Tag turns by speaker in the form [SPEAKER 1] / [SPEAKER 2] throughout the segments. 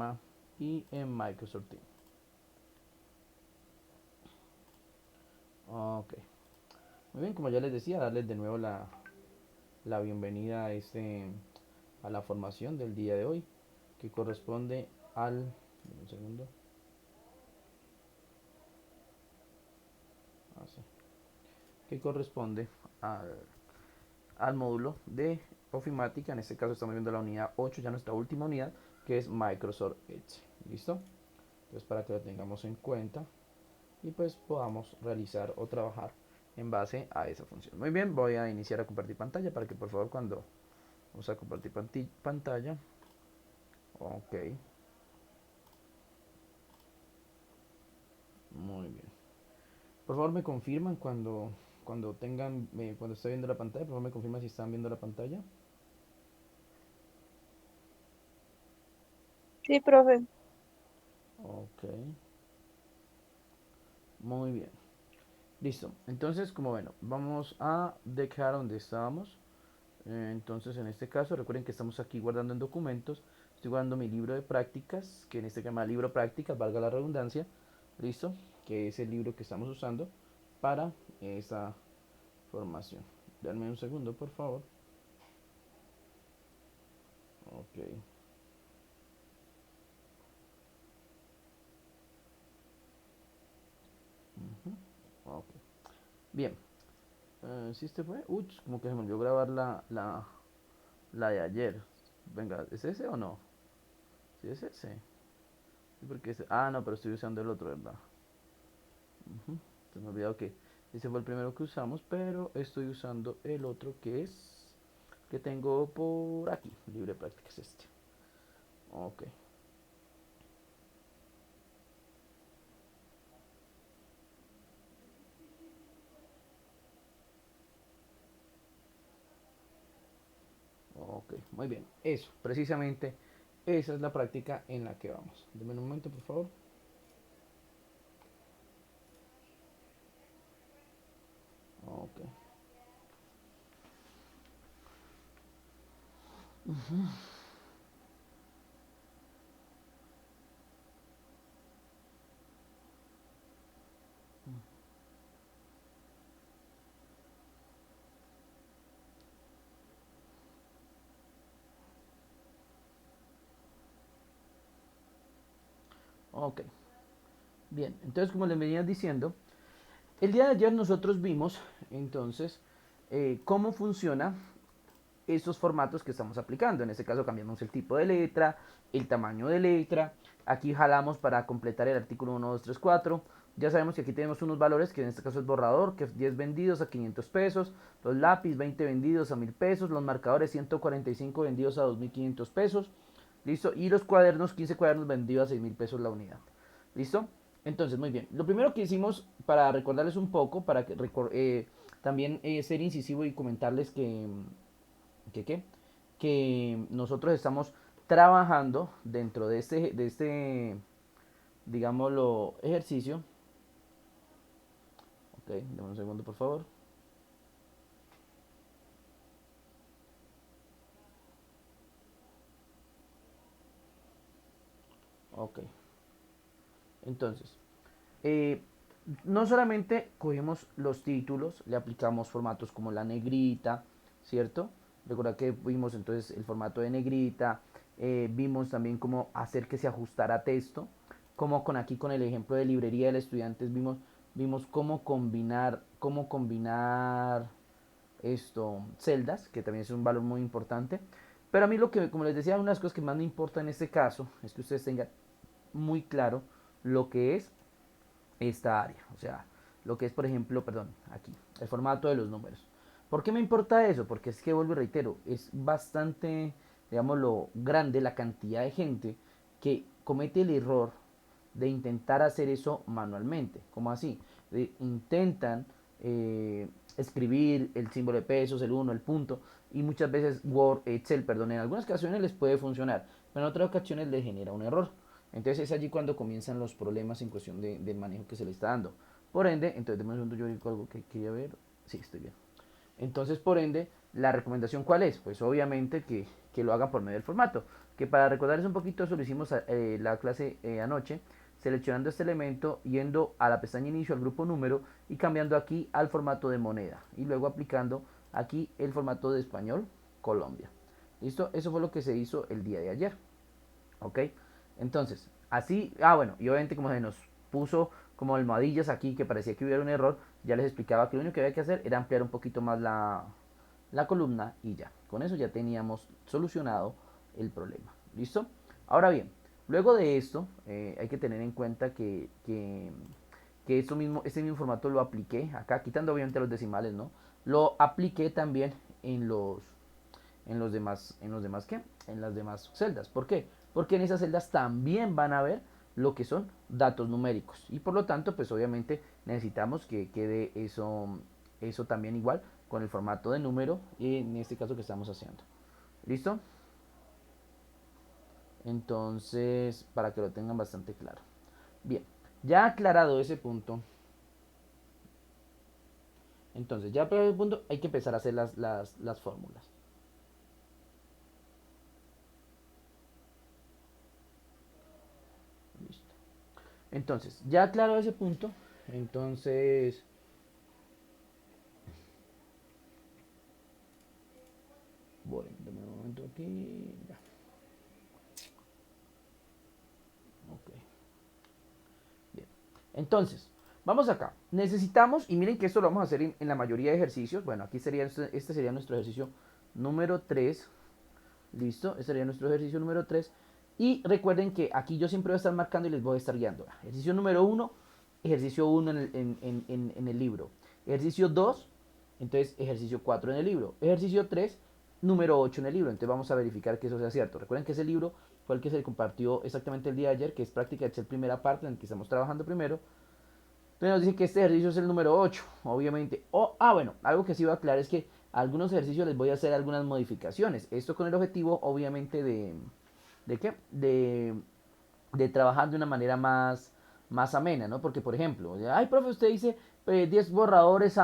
[SPEAKER 1] programa y en Microsoft Teams. Ok, muy bien, como ya les decía, darles de nuevo la bienvenida a la formación del día de hoy, que corresponde un segundo. Así, que corresponde al módulo de ofimática. En este caso estamos viendo la unidad 8, ya nuestra última unidad, que es Microsoft Edge. ¿Listo? Entonces, para que lo tengamos en cuenta y pues podamos realizar o trabajar en base a esa función. Muy bien, voy a iniciar a compartir pantalla para que por favor cuando vamos a compartir pantalla. Ok, muy bien. Por favor me confirman cuando tengan, cuando esté viendo la pantalla, por favor me confirman si están viendo la pantalla.
[SPEAKER 2] Sí, profe.
[SPEAKER 1] Ok, muy bien. Listo. Entonces, como bueno, vamos a dejar donde estábamos. Entonces, en este caso, recuerden que estamos aquí guardando en documentos. Estoy guardando mi libro de prácticas, que en este se llama libro prácticas, valga la redundancia. Listo. Que es el libro que estamos usando para esta formación. Dame un segundo, por favor. Ok. Ujú. Ok. Bien. ¿Sí este fue? Uy, como que se me olvidó grabar la de ayer. Venga, ¿es ese o no? Sí, es ese. Sí, porque no, pero estoy usando el otro, ¿verdad? Ujú. Se me olvidó que ese fue el primero que usamos, pero estoy usando el otro que tengo por aquí. Libre práctica es este. Ok. Ok, muy bien. Eso, precisamente, esa es la práctica en la que vamos. Deme un momento, por favor. Ok. Ok. Bien, entonces como les venía diciendo, el día de ayer nosotros vimos entonces cómo funciona estos formatos que estamos aplicando. En este caso cambiamos el tipo de letra, el tamaño de letra. Aquí jalamos para completar el artículo 1, 2, 3, 4. Ya sabemos que aquí tenemos unos valores, que en este caso es borrador, que es 10 vendidos a 500 pesos, los lápiz 20 vendidos a 1000 pesos, los marcadores 145 vendidos a 2500 pesos, listo, y los cuadernos 15 cuadernos vendidos a 6000 pesos la unidad, listo. Entonces, muy bien, lo primero que hicimos para recordarles un poco, para que también ser incisivo y comentarles que, que nosotros estamos trabajando dentro de este digámoslo, ejercicio. Ok, dame un segundo, por favor. Ok, entonces, eh, no solamente cogemos los títulos, le aplicamos formatos como la negrita, ¿cierto? Recuerda que vimos entonces el formato de negrita, vimos también cómo hacer que se ajustara a texto, como con aquí con el ejemplo de librería del estudiante vimos cómo combinar celdas, que también es un valor muy importante. Pero a mí lo que, como les decía, una de las cosas que más me importa en este caso es que ustedes tengan muy claro lo que es esta área. O sea, lo que es, por ejemplo, perdón, aquí, el formato de los números. ¿Por qué me importa eso? Porque es que, vuelvo y reitero, es bastante, digámoslo, grande la cantidad de gente que comete el error de intentar hacer eso manualmente. ¿Cómo así? Intentan escribir el símbolo de pesos, el uno, el punto, y muchas veces Excel, perdón, en algunas ocasiones les puede funcionar, pero en otras ocasiones les genera un error. Entonces es allí cuando comienzan los problemas en cuestión del manejo que se le está dando. Por ende, entonces de un segundo, yo digo algo que quería ver. Sí, estoy bien. Entonces, por ende, la recomendación ¿cuál es? Pues obviamente que lo hagan por medio del formato. que para recordarles un poquito eso lo hicimos la clase anoche, seleccionando este elemento, yendo a la pestaña inicio al grupo número y cambiando aquí al formato de moneda y luego aplicando aquí el formato de español Colombia. ¿Listo? Eso fue lo que se hizo el día de ayer. ¿Ok? Entonces, así, bueno, y obviamente como se nos puso como almohadillas aquí que parecía que hubiera un error, ya les explicaba que lo único que había que hacer era ampliar un poquito más la columna y ya. Con eso ya teníamos solucionado el problema. ¿Listo? Ahora bien, luego de esto hay que tener en cuenta que este mismo formato lo apliqué acá, quitando obviamente los decimales, ¿no? Lo apliqué también en ¿qué? En las demás celdas. ¿Por qué? Porque en esas celdas también van a ver lo que son datos numéricos y por lo tanto pues obviamente necesitamos que quede eso también igual con el formato de número en este caso que estamos haciendo. ¿Listo? Entonces, para que lo tengan bastante claro. Bien, ya aclarado ese punto, entonces ya aclarado el punto, hay que empezar a hacer las fórmulas. Listo. Entonces, ya aclarado ese punto, entonces bueno, dame un momento aquí. Ya. Ok. Bien. Entonces, vamos acá. Necesitamos, y miren que esto lo vamos a hacer en la mayoría de ejercicios. Bueno, aquí sería este sería nuestro ejercicio número 3. Listo, este sería nuestro ejercicio número 3. Y recuerden que aquí yo siempre voy a estar marcando y les voy a estar guiando. Ejercicio número 1, ejercicio 1 en el libro. Ejercicio 2, entonces ejercicio 4 en el libro. Ejercicio 3, número 8 en el libro. Entonces vamos a verificar que eso sea cierto. Recuerden que ese libro fue el que se compartió exactamente el día de ayer, que es práctica Excel primera parte, en el que estamos trabajando primero. Entonces nos dice que este ejercicio es el número 8, obviamente. Bueno, algo que sí voy a aclarar es que a algunos ejercicios les voy a hacer algunas modificaciones. Esto con el objetivo, obviamente, ¿de qué? De trabajar de una manera más amena, ¿no? Porque, por ejemplo, ay, profe, usted dice 10 borradores ¿qué?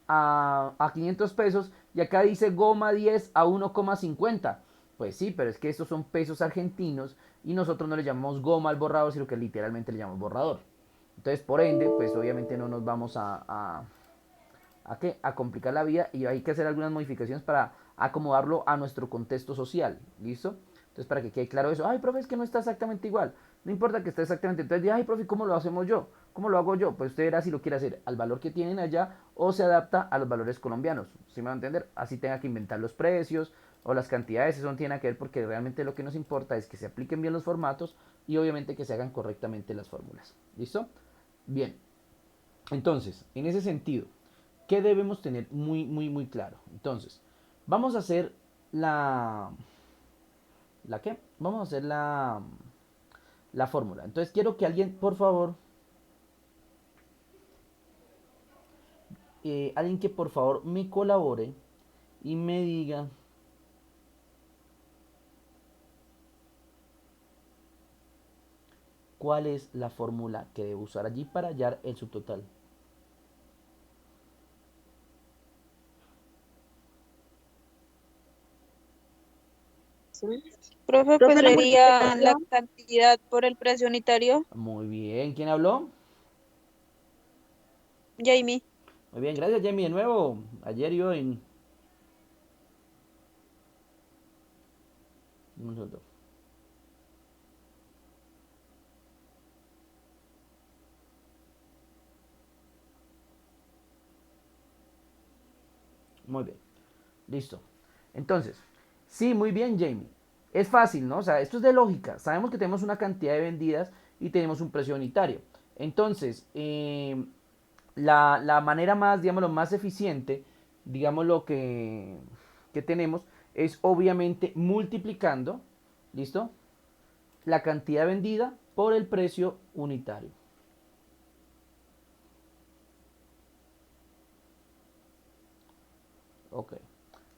[SPEAKER 1] A 500 pesos y acá dice goma 10 a 1,50. Pues sí, pero es que estos son pesos argentinos y nosotros no le llamamos goma al borrador, sino que literalmente le llamamos borrador. Entonces, por ende, pues obviamente no nos vamos a complicar la vida y hay que hacer algunas modificaciones para acomodarlo a nuestro contexto social. ¿Listo? Entonces, para que quede claro eso, ay, profe, es que no está exactamente igual. No importa que esté exactamente. Entonces, ay, profe, ¿cómo lo hacemos yo? ¿Cómo lo hago yo? Pues usted verá si lo quiere hacer al valor que tienen allá o se adapta a los valores colombianos. ¿Sí me va a entender? Así tenga que inventar los precios o las cantidades, eso no tiene que ver porque realmente lo que nos importa es que se apliquen bien los formatos y obviamente que se hagan correctamente las fórmulas. ¿Listo? Bien. Entonces, en ese sentido, ¿qué debemos tener muy claro? Entonces, vamos a hacer ¿la qué? Vamos a hacer la fórmula. Entonces, quiero que alguien, por favor, alguien que por favor me colabore y me diga cuál es la fórmula que debo usar allí para hallar el subtotal.
[SPEAKER 2] Profe, pues
[SPEAKER 3] Profe, la
[SPEAKER 2] sería la
[SPEAKER 3] multiplicación.
[SPEAKER 2] cantidad por el precio unitario.
[SPEAKER 1] Muy bien, ¿quién habló?
[SPEAKER 2] Jamie.
[SPEAKER 1] Muy bien, gracias Jamie de nuevo. Ayer y hoy. Nosotros. Muy bien. Listo. Entonces, sí, muy bien, Jamie. Es fácil, ¿no? O sea, esto es de lógica. Sabemos que tenemos una cantidad de vendidas y tenemos un precio unitario. Entonces, la manera más, digámoslo, más eficiente, digámoslo, que tenemos es obviamente multiplicando, ¿listo? La cantidad vendida por el precio unitario. Ok.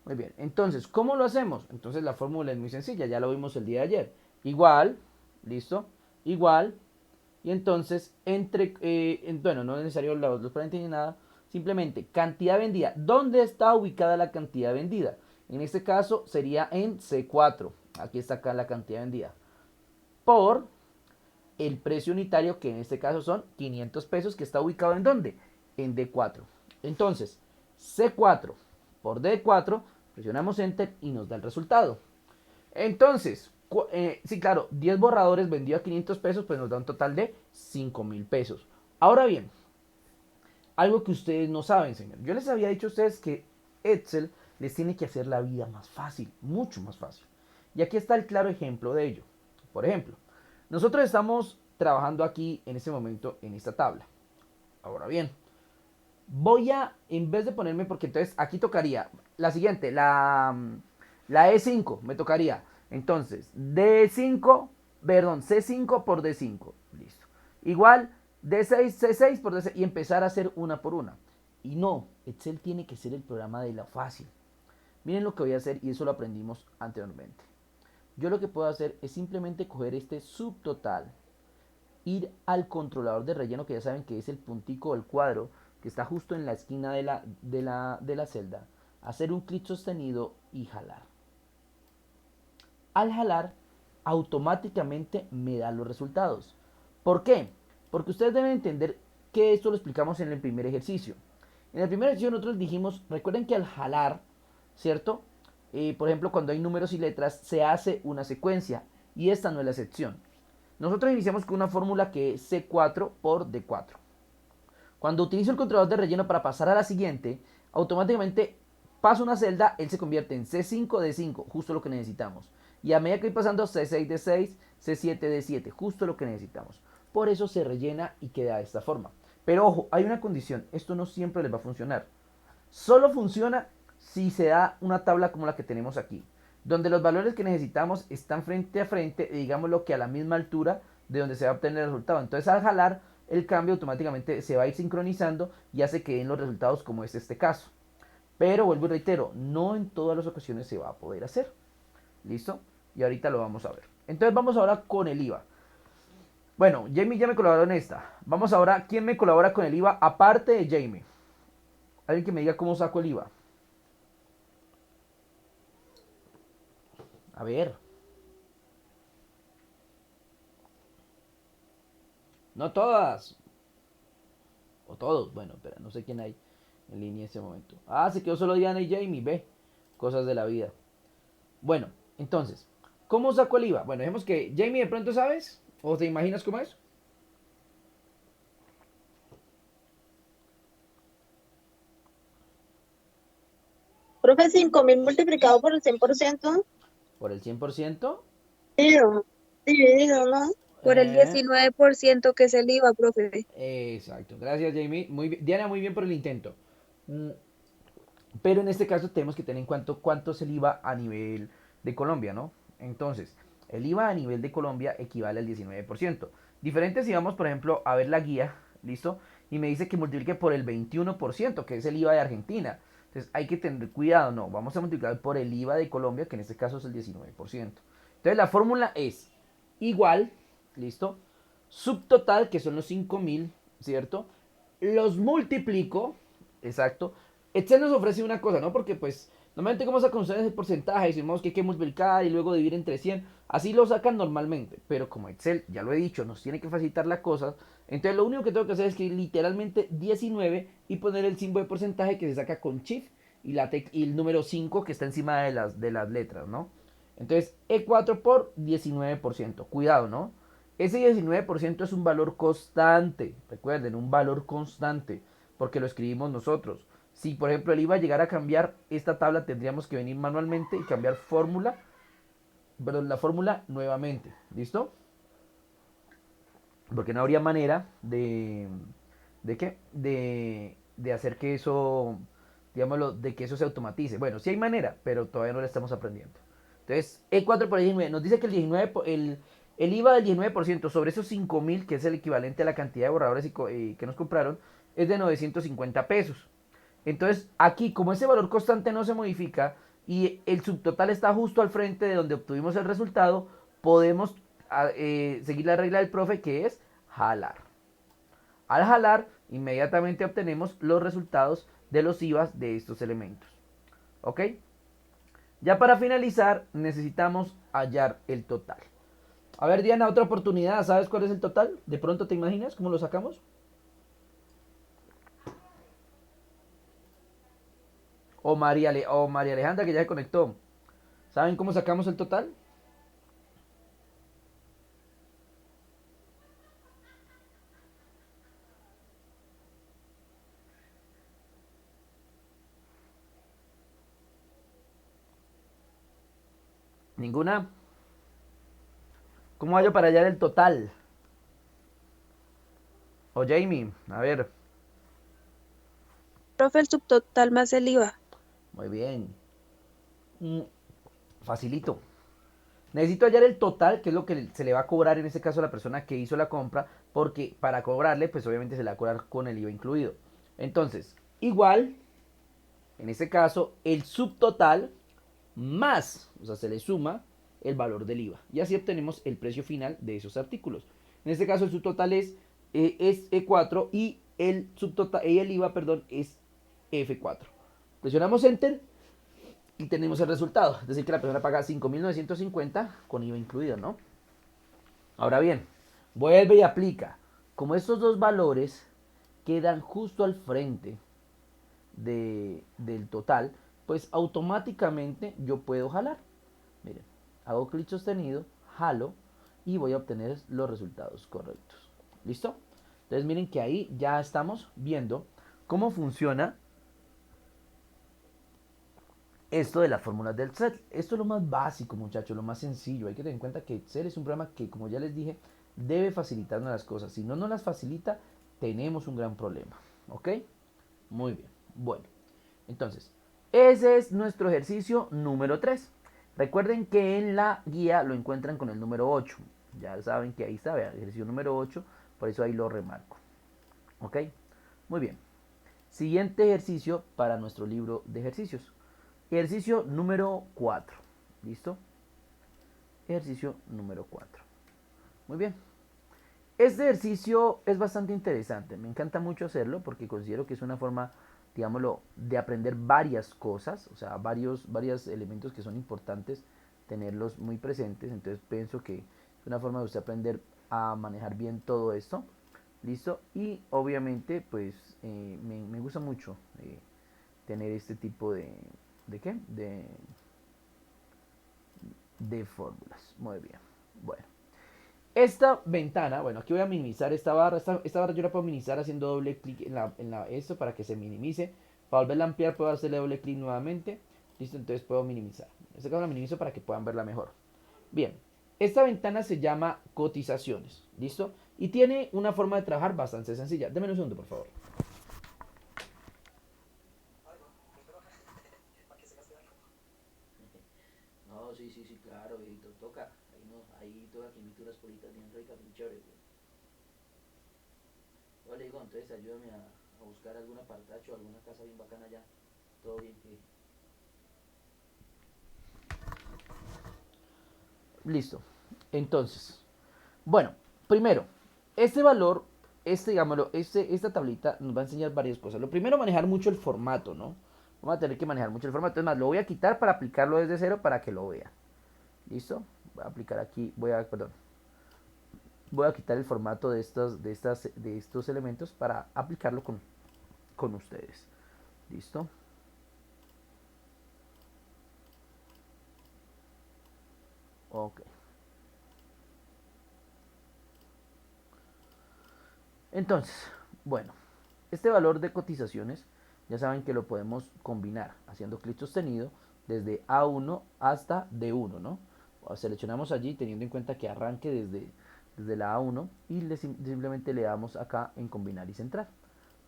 [SPEAKER 1] Muy bien. Entonces, ¿cómo lo hacemos? Entonces la fórmula es muy sencilla, ya lo vimos el día de ayer. Igual, ¿listo? Igual. Y entonces, bueno, no es necesario los paréntesis ni nada. Simplemente, cantidad vendida. ¿Dónde está ubicada la cantidad vendida? En este caso sería en C4. Aquí está acá la cantidad vendida. Por el precio unitario, que en este caso son 500 pesos, que está ubicado ¿en dónde? En D4. Entonces, C4 por D4, presionamos Enter y nos da el resultado. Entonces, sí, claro, 10 borradores vendidos a 500 pesos, pues nos da un total de 5.000 pesos. Ahora bien, algo que ustedes no saben, señor. Yo les había dicho a ustedes que Excel les tiene que hacer la vida más fácil, mucho más fácil. Y aquí está el claro ejemplo de ello. Por ejemplo, nosotros estamos trabajando aquí en este momento en esta tabla. Ahora bien, voy a, en vez de ponerme, porque entonces aquí tocaría la siguiente, la E5, me tocaría. Entonces, D5, perdón, C5 por D5. Listo. Igual, D6, C6 por D6 y empezar a hacer una por una. Y no, Excel tiene que ser el programa de la fácil. Miren lo que voy a hacer y eso lo aprendimos anteriormente. Yo lo que puedo hacer es simplemente coger este subtotal, ir al controlador de relleno, que ya saben que es el puntico o el cuadro que está justo en la esquina de la celda, hacer un clic sostenido y jalar. Al jalar, automáticamente me da los resultados. ¿Por qué? Porque ustedes deben entender que esto lo explicamos en el primer ejercicio. En el primer ejercicio nosotros dijimos, recuerden que al jalar, ¿cierto? Por ejemplo, cuando hay números y letras, se hace una secuencia y esta no es la excepción. Nosotros iniciamos con una fórmula que es C4 por D4. Cuando utilizo el controlador de relleno para pasar a la siguiente, automáticamente paso una celda, él se convierte en C5 D5, justo lo que necesitamos. Y a medida que voy pasando C6 D6, C7 D7, justo lo que necesitamos. Por eso se rellena y queda de esta forma. Pero ojo, hay una condición, esto no siempre les va a funcionar. Solo funciona si se da una tabla como la que tenemos aquí, donde los valores que necesitamos están frente a frente, digamos lo que a la misma altura de donde se va a obtener el resultado. Entonces al jalar el cambio automáticamente se va a ir sincronizando y hace que den los resultados como es este caso. Pero vuelvo y reitero, no en todas las ocasiones se va a poder hacer. ¿Listo? Y ahorita lo vamos a ver. Entonces vamos ahora con el IVA. Bueno, Jamie ya me colaboró en esta. Vamos ahora, ¿quién me colabora con el IVA aparte de Jamie? Alguien que me diga cómo saco el IVA. A ver. No todas. O todos. Bueno, espera, no sé quién hay en línea en este momento. Ah, se quedó solo Diana y Jamie. Ve. Cosas de la vida. Bueno, entonces, ¿cómo saco el IVA? Bueno, dejemos que Jamie de pronto sabes. ¿O te imaginas cómo es?
[SPEAKER 2] Profe, 5.000 multiplicado por el 100%,
[SPEAKER 1] Por el 100%.
[SPEAKER 2] dividido, dividido, ¿no? Por el
[SPEAKER 1] Eh,
[SPEAKER 2] 19% que es el IVA, profe.
[SPEAKER 1] exacto. Gracias, Jamie. Muy bien. Diana, muy bien por el intento. Mm, Pero en este caso tenemos que tener en cuenta cuánto es el IVA a nivel de Colombia, ¿no? Entonces, el IVA a nivel de Colombia equivale al 19%. Diferente si vamos, por ejemplo, a ver la guía, ¿listo? Y me dice que multiplique por el 21%, que es el IVA de Argentina. Entonces hay que tener cuidado, no, vamos a multiplicar por el IVA de Colombia, que en este caso es el 19%. Entonces la fórmula es igual, ¿listo? Subtotal, que son los 5.000, ¿cierto? Los multiplico, exacto. Excel nos ofrece una cosa, ¿no? Porque pues normalmente como sacan ustedes el porcentaje, decimos que hay que multiplicar y luego dividir entre 100, así lo sacan normalmente, pero como Excel, ya lo he dicho, nos tiene que facilitar las cosas, entonces lo único que tengo que hacer es que literalmente 19 y poner el símbolo de porcentaje que se saca con Shift y el número 5 que está encima de las letras, ¿no? Entonces E4 por 19%, cuidado, ¿no? Ese 19% es un valor constante, recuerden, un valor constante, porque lo escribimos nosotros. Si por ejemplo el IVA llegara a cambiar esta tabla, tendríamos que venir manualmente y cambiar fórmula, perdón, la fórmula nuevamente. ¿Listo? Porque no habría manera ¿de qué? De hacer que eso, digámoslo, de que eso se automatice. Bueno, sí hay manera, pero todavía no la estamos aprendiendo. Entonces, E4 por el 19 nos dice que el IVA del 19% sobre esos 5.000, que es el equivalente a la cantidad de borradores que nos compraron, es de 950 pesos. Entonces, aquí, como ese valor constante no se modifica y el subtotal está justo al frente de donde obtuvimos el resultado, podemos seguir la regla del profe, que es jalar. Al jalar, inmediatamente obtenemos los resultados de los IVAs de estos elementos. ¿Ok? Ya para finalizar, necesitamos hallar el total. A ver, Diana, otra oportunidad. ¿Sabes cuál es el total? ¿De pronto te imaginas cómo lo sacamos? O María Alejandra, que ya se conectó. ¿Saben cómo sacamos el total? Ninguna. ¿Cómo hallo para hallar el total? O Jamie, a ver.
[SPEAKER 3] Profe, el subtotal más el IVA.
[SPEAKER 1] Muy bien. Mm, Facilito. Necesito hallar el total, que es lo que se le va a cobrar en este caso a la persona que hizo la compra, porque para cobrarle, pues obviamente se le va a cobrar con el IVA incluido. Entonces, igual, en este caso, el subtotal más, o sea, se le suma el valor del IVA. Y así obtenemos el precio final de esos artículos. En este caso, el subtotal es E4 y el subtotal y el IVA, perdón, es F4. Presionamos Enter y tenemos el resultado. Es decir, que la persona paga 5.950 con IVA incluido, ¿no? Ahora bien, vuelve y aplica. Como estos dos valores quedan justo al frente del total, pues automáticamente yo puedo jalar. Miren, hago clic sostenido, jalo y voy a obtener los resultados correctos. ¿Listo? Entonces miren que ahí ya estamos viendo cómo funciona esto de las fórmulas del Excel. Esto es lo más básico, muchachos, lo más sencillo. Hay que tener en cuenta que Excel es un programa que, como ya les dije, debe facilitarnos las cosas. Si no nos las facilita, tenemos un gran problema. ¿Ok? Muy bien. Bueno, entonces, ese es nuestro ejercicio número 3. Recuerden que en la guía lo encuentran con el número 8. Ya saben que ahí está, vean, ejercicio número 8, por eso ahí lo remarco. ¿Ok? Muy bien. Siguiente ejercicio para nuestro libro de ejercicios. Ejercicio número 4. ¿Listo? Ejercicio número 4. Muy bien. Este ejercicio es bastante interesante. Me encanta mucho hacerlo porque considero que es una forma, digámoslo, de aprender varias cosas, o sea, varios elementos que son importantes tenerlos muy presentes. Entonces pienso que es una forma de usted aprender a manejar bien todo esto. ¿Listo? Y obviamente, pues, me gusta mucho tener este tipo ¿de qué? De fórmulas. Muy bien. Bueno. Esta ventana, bueno, aquí voy a minimizar esta barra. Esta barra yo la puedo minimizar haciendo doble clic en esto para que se minimice. Para volverla a ampliar puedo hacerle doble clic nuevamente. Listo, entonces puedo minimizar. En este caso la minimizo para que puedan verla mejor. Bien, esta ventana se llama cotizaciones. ¿Listo? Y tiene una forma de trabajar bastante sencilla. Deme un segundo, por favor. No, sí, sí, sí, claro, viejito, toca. Ahí no, ahí toca que invite unas politas bien ricas, bien chéveres. Yo le digo, entonces ayúdame a buscar algún apartacho, alguna casa bien bacana allá. Todo bien. Listo. Entonces, bueno, primero, este valor, digámoslo, esta tablita nos va a enseñar varias cosas. Lo primero, manejar mucho el formato, ¿no? Vamos a tener que manejar mucho el formato. Es más, lo voy a quitar para aplicarlo desde cero para que lo vean. ¿Listo? Voy a aplicar aquí, voy a quitar el formato de estos elementos para aplicarlo con ustedes. ¿Listo? Ok. Entonces, bueno, este valor de cotizaciones ya saben que lo podemos combinar haciendo clic sostenido desde A1 hasta D1, ¿no? Seleccionamos allí teniendo en cuenta que arranque desde la A1 y simplemente le damos acá en combinar y centrar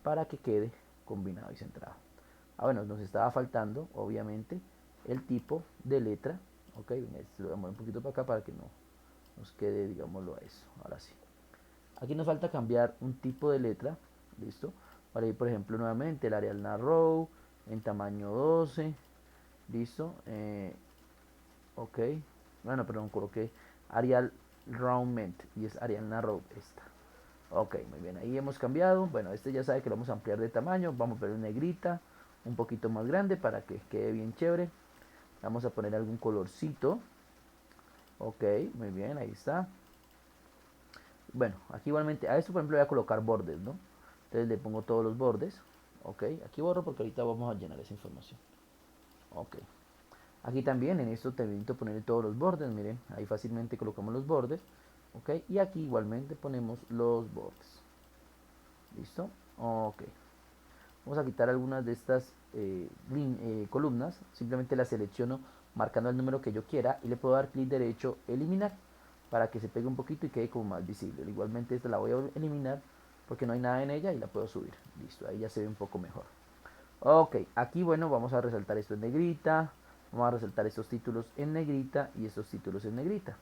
[SPEAKER 1] para que quede combinado y centrado. Ah, bueno, nos estaba faltando obviamente el tipo de letra. Ok, lo voy a mover un poquito para acá para que no nos quede, digámoslo, a eso. Ahora sí. Aquí nos falta cambiar un tipo de letra, ¿listo? Para ir, por ejemplo, nuevamente el Arial Narrow en tamaño 12, ¿listo? Ok, bueno, perdón, coloqué Arial Roundment y es Arial Narrow esta. Ok, muy bien, ahí hemos cambiado. Bueno, este ya sabe que lo vamos a ampliar de tamaño, vamos a poner negrita, un poquito más grande para que quede bien chévere. Vamos a poner algún colorcito. Ok, muy bien, ahí está. Bueno, aquí igualmente, a esto por ejemplo voy a colocar bordes, ¿no? Entonces le pongo todos los bordes. Ok, aquí borro porque ahorita vamos a llenar esa información. Ok. Aquí también, en esto te invito a poner todos los bordes, miren, ahí fácilmente colocamos los bordes. Ok, y aquí igualmente ponemos los bordes. ¿Listo? Ok. Vamos a quitar algunas de estas columnas. Simplemente las selecciono marcando el número que yo quiera y le puedo dar clic derecho, eliminar, para que se pegue un poquito y quede como más visible. Igualmente esta la voy a eliminar porque no hay nada en ella y la puedo subir. Listo, ahí ya se ve un poco mejor. Ok, aquí bueno, vamos a resaltar esto en negrita. Vamos a resaltar estos títulos en negrita y estos títulos en negrita.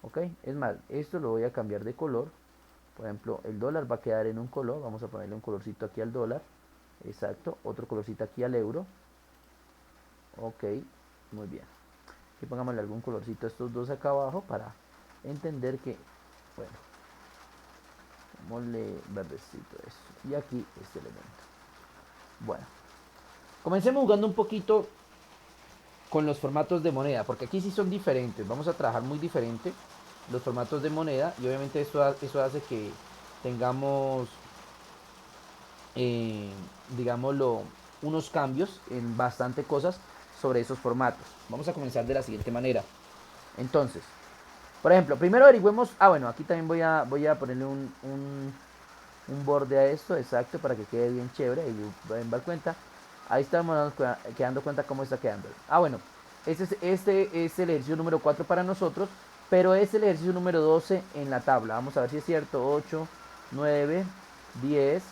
[SPEAKER 1] Ok, es más, esto lo voy a cambiar de color. Por ejemplo, el dólar va a quedar en un color. Vamos a ponerle un colorcito aquí al dólar. Exacto, otro colorcito aquí al euro. Ok, muy bien. Aquí pongámosle algún colorcito a estos dos acá abajo para entender que, bueno, pongámosle verdecito esto. Y aquí este elemento. Bueno, comencemos jugando un poquito con los formatos de moneda, porque aquí sí son diferentes. Vamos a trabajar muy diferente los formatos de moneda y obviamente eso hace que tengamos, eh, digámoslo, unos cambios en bastante cosas sobre esos formatos. Vamos a comenzar de la siguiente manera. Entonces, por ejemplo, primero averigüemos, bueno, aquí también voy a ponerle un borde a esto, exacto, para que quede bien chévere, ahí pueden dar cuenta. Ahí estamos quedando cuenta cómo está quedando. Bueno, este es el ejercicio número 4 para nosotros, pero es el ejercicio número 12 en la tabla. Vamos a ver si es cierto. 8, 9, 10,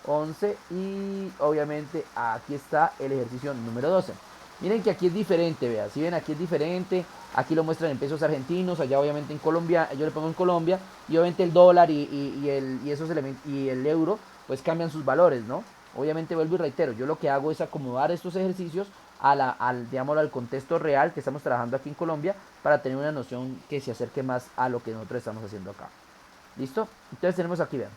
[SPEAKER 1] 11 y obviamente aquí está el ejercicio número 12. Miren que aquí es diferente, vean, si ven aquí es diferente, aquí lo muestran en pesos argentinos, allá obviamente en Colombia, yo le pongo en Colombia, y obviamente el dólar y esos elementos y el euro pues cambian sus valores, ¿no? Obviamente vuelvo y reitero, yo lo que hago es acomodar estos ejercicios digámoslo, al contexto real que estamos trabajando aquí en Colombia para tener una noción que se acerque más a lo que nosotros estamos haciendo acá. ¿Listo? Entonces tenemos aquí, vean.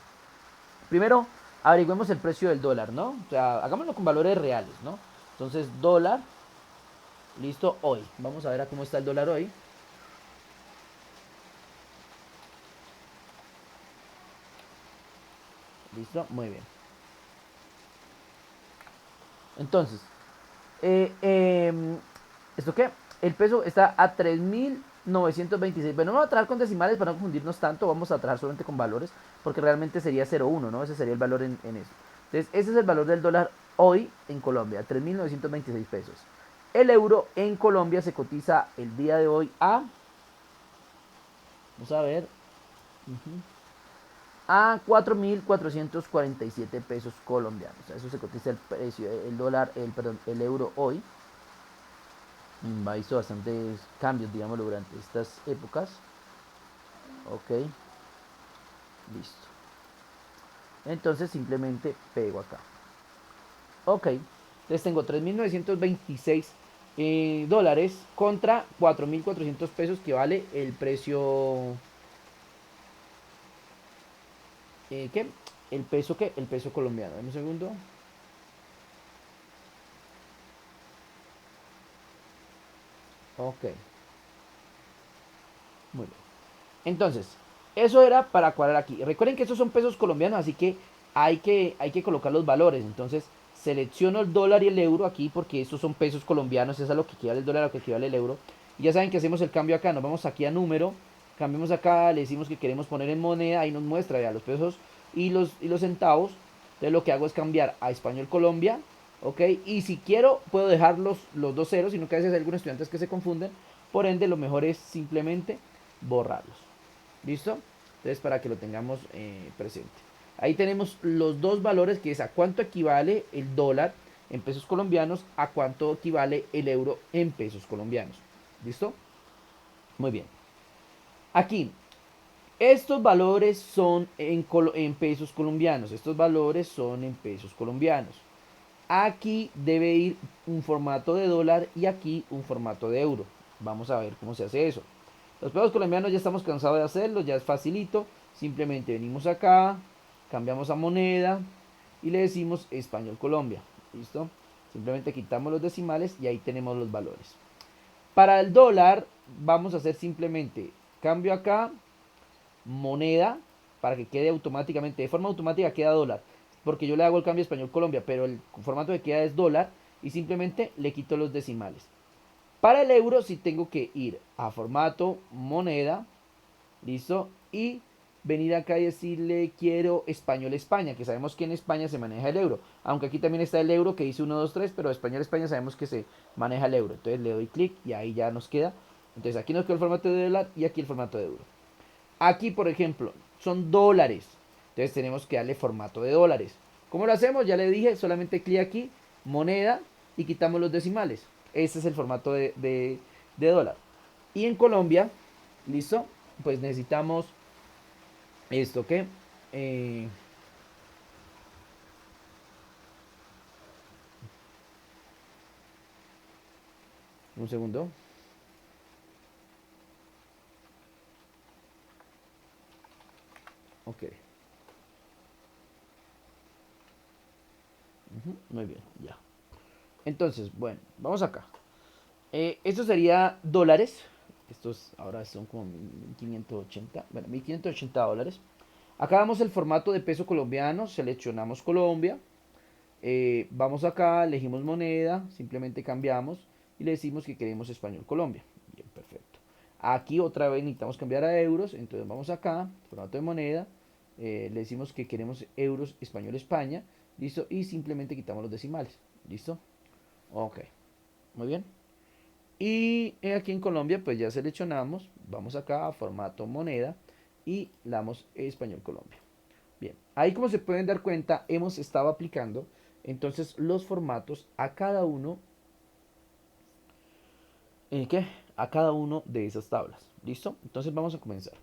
[SPEAKER 1] Primero, averigüemos el precio del dólar, ¿no? O sea, hagámoslo con valores reales, ¿no? Entonces, dólar, listo, hoy. Vamos a ver a cómo está el dólar hoy. Listo, muy bien. Entonces, ¿esto qué? El peso está a 3.926. Bueno, no vamos a trabajar con decimales para no confundirnos tanto. Vamos a trabajar solamente con valores, porque realmente sería 0,1, ¿no? Ese sería el valor en eso. Entonces, ese es el valor del dólar hoy en Colombia, 3.926 pesos. El euro en Colombia se cotiza el día de hoy vamos a ver, a 4.447 pesos colombianos. O sea, eso se cotiza el precio, el dólar, perdón, el euro hoy. Ha visto bastantes cambios, digámoslo, durante estas épocas. Ok, listo. Entonces simplemente pego acá. Ok, entonces tengo 3.926 dólares contra 4.400 pesos que vale el precio. ¿Qué? ¿El peso qué? El peso colombiano. Dame un segundo. Ok, muy bien. Entonces, eso era para cuadrar aquí. Recuerden que estos son pesos colombianos, así que hay que colocar los valores. Entonces, selecciono el dólar y el euro aquí porque estos son pesos colombianos. Es a lo que equivale el dólar, a lo que equivale el euro. Y ya saben que hacemos el cambio acá. Nos vamos aquí a número. Cambiamos acá, le decimos que queremos poner en moneda. Ahí nos muestra ya los pesos y los centavos. Entonces, lo que hago es cambiar a español Colombia. ¿Ok? Y si quiero, puedo dejar los dos ceros, sino que a veces hay algunos estudiantes que se confunden. Por ende, lo mejor es simplemente borrarlos. ¿Listo? Entonces para que lo tengamos presente. Ahí tenemos los dos valores, que es a cuánto equivale el dólar en pesos colombianos, a cuánto equivale el euro en pesos colombianos. ¿Listo? Muy bien. Aquí, estos valores son en pesos colombianos. Estos valores son en pesos colombianos. Aquí debe ir un formato de dólar y aquí un formato de euro. Vamos a ver cómo se hace eso. Los pesos colombianos ya estamos cansados de hacerlo, ya es facilito. Simplemente venimos acá, cambiamos a moneda y le decimos español Colombia. ¿Listo? Simplemente quitamos los decimales y ahí tenemos los valores. Para el dólar vamos a hacer simplemente cambio acá, moneda, para que quede automáticamente, de forma automática queda dólar, porque yo le hago el cambio español Colombia, pero el formato que queda es dólar y simplemente le quito los decimales. Para el euro sí tengo que ir a formato moneda, listo, y venir acá y decirle quiero español España, que sabemos que en España se maneja el euro, aunque aquí también está el euro que dice 1, 2, 3, pero español España sabemos que se maneja el euro, entonces le doy clic y ahí ya nos queda. Entonces aquí nos queda el formato de dólar y aquí el formato de euro. Aquí, por ejemplo, son dólares. Entonces tenemos que darle formato de dólares. ¿Cómo lo hacemos? Ya le dije, solamente clic aquí, moneda y quitamos los decimales. Este es el formato de dólar. Y en Colombia, listo, pues necesitamos esto que... un segundo. Ok. Muy bien, ya. Entonces, bueno, vamos acá. Esto sería dólares. Estos ahora son como 1580. Bueno, 1580 dólares. Acá damos el formato de peso colombiano. Seleccionamos Colombia. Vamos acá, elegimos moneda. Simplemente cambiamos. Y le decimos que queremos español Colombia. Bien, perfecto. Aquí otra vez necesitamos cambiar a euros. Entonces vamos acá, formato de moneda. Le decimos que queremos euros español España. Listo. Y simplemente quitamos los decimales. Listo. Ok. Muy bien. Y aquí en Colombia pues ya seleccionamos, vamos acá a formato moneda y le damos español Colombia. Bien, ahí como se pueden dar cuenta hemos estado aplicando entonces los formatos a cada uno, ¿en qué? A cada uno de esas tablas. ¿Listo? Entonces vamos a comenzar.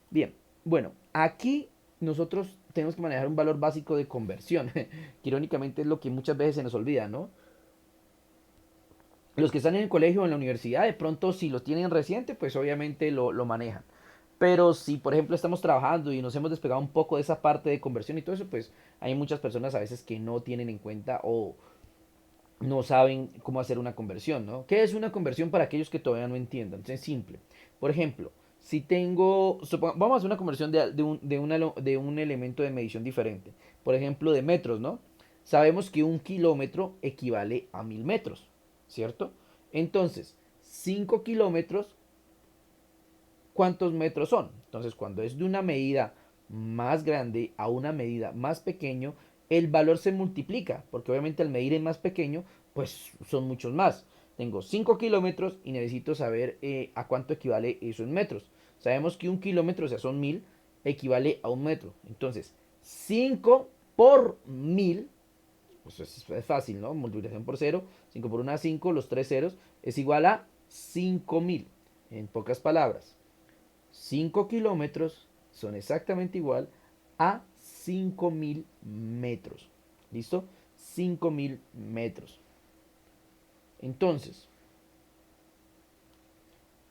[SPEAKER 1] Bien, bueno, aquí nosotros tenemos que manejar un valor básico de conversión, que irónicamente es lo que muchas veces se nos olvida, ¿no? Los que están en el colegio o en la universidad, de pronto si los tienen reciente, pues obviamente lo manejan. Pero si, por ejemplo, estamos trabajando y nos hemos despegado un poco de esa parte de conversión y todo eso, pues hay muchas personas a veces que no tienen en cuenta o no saben cómo hacer una conversión, ¿no? ¿Qué es una conversión para aquellos que todavía no entiendan? Es simple. Por ejemplo, si tengo, vamos a hacer una conversión de un elemento de medición diferente. Por ejemplo, de metros, ¿no? Sabemos que 1 kilómetro equivale a 1000 metros, ¿cierto? Entonces, 5 kilómetros, ¿cuántos metros son? Entonces, cuando es de una medida más grande a una medida más pequeño, el valor se multiplica, porque obviamente al medir en más pequeño, pues son muchos más. Tengo 5 kilómetros y necesito saber a cuánto equivale eso en metros. Sabemos que 1 kilómetro, o sea, son 1000, equivale a 1 metro. Entonces, 5 por 1000, pues es fácil, ¿no? Multiplicación por 0, 5 por 1 5, los 3 ceros, es igual a 5000. En pocas palabras, 5 kilómetros son exactamente igual a 5000 metros. ¿Listo? 5000 metros. Entonces,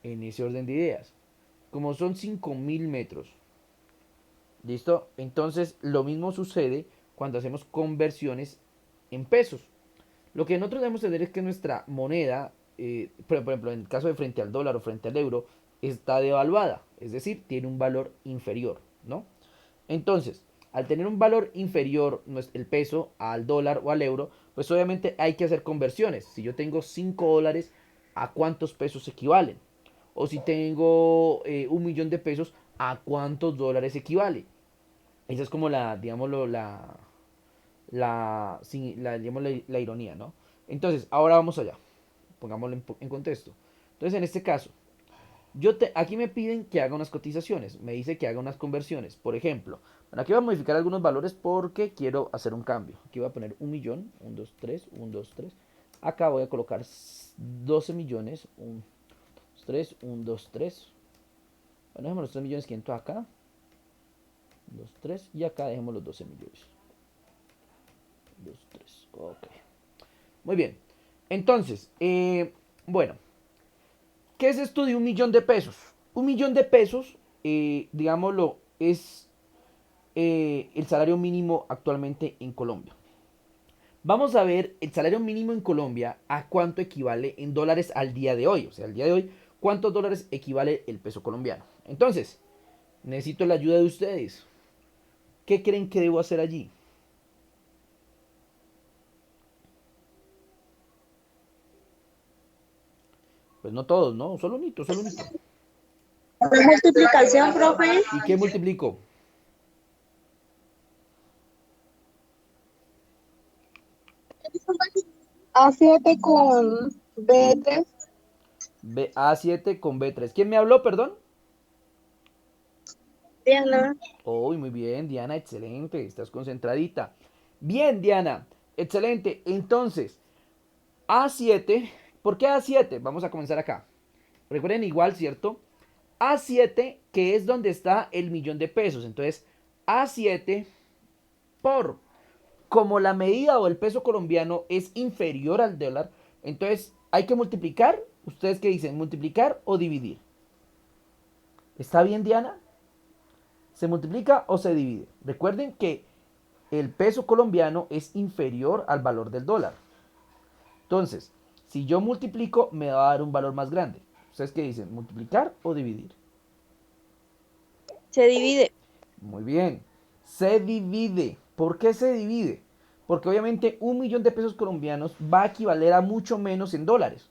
[SPEAKER 1] en ese orden de ideas, como son 5000 metros, ¿listo? Entonces, lo mismo sucede cuando hacemos conversiones en pesos. Lo que nosotros debemos entender es que nuestra moneda, por ejemplo, en el caso de frente al dólar o frente al euro, está devaluada, es decir, tiene un valor inferior, ¿no? Entonces, al tener un valor inferior el peso al dólar o al euro, pues obviamente hay que hacer conversiones. Si yo tengo 5 dólares, ¿a cuántos pesos equivalen? O si tengo 1 millón de pesos, ¿a cuántos dólares equivale? Esa es como la, digámoslo, digamos, la ironía, ¿no? Entonces, ahora vamos allá. Pongámoslo en contexto. Entonces, en este caso, aquí me piden que haga unas cotizaciones. Me dice que haga unas conversiones. Por ejemplo, bueno, aquí voy a modificar algunos valores porque quiero hacer un cambio. Aquí voy a poner 1 millón, 1, 2, 3, 1, 2, 3. Acá voy a colocar 12 millones, 1, 2, 3, 1, 2, 3. Bueno, dejemos los 3 millones 500 acá. 1, 2, 3. Y acá dejemos los 12 millones. 2, 3. Ok. Muy bien. Entonces, bueno, ¿qué es esto de 1 millón de pesos? 1 millón de pesos, digámoslo, es el salario mínimo actualmente en Colombia. Vamos a ver el salario mínimo en Colombia a cuánto equivale en dólares al día de hoy. O sea, al día de hoy, cuántos dólares equivale el peso colombiano. Entonces, necesito la ayuda de ustedes. ¿Qué creen que debo hacer allí? Pues no todos, ¿no? Solo un hito, solo un hito.
[SPEAKER 2] Multiplicación, profe.
[SPEAKER 1] ¿Y qué multiplico?
[SPEAKER 2] A7 con B3.
[SPEAKER 1] A7 con B3. ¿Quién me habló, perdón?
[SPEAKER 2] Diana.
[SPEAKER 1] Uy, muy bien, Diana, excelente. Estás concentradita. Bien, Diana, excelente. Entonces, A7. ¿Por qué A7? Vamos a comenzar acá. Recuerden igual, ¿cierto? A7, que es donde está el millón de pesos. Entonces, A7 por, como la medida o el peso colombiano es inferior al dólar, entonces hay que multiplicar. ¿Ustedes qué dicen? ¿Multiplicar o dividir? ¿Está bien, Diana? ¿Se multiplica o se divide? Recuerden que el peso colombiano es inferior al valor del dólar. Entonces, si yo multiplico, me va a dar un valor más grande. ¿Ustedes qué dicen? ¿Multiplicar o dividir?
[SPEAKER 3] Se divide.
[SPEAKER 1] Muy bien. Se divide. ¿Por qué se divide? Porque obviamente 1.000.000 de pesos colombianos va a equivaler a mucho menos en dólares.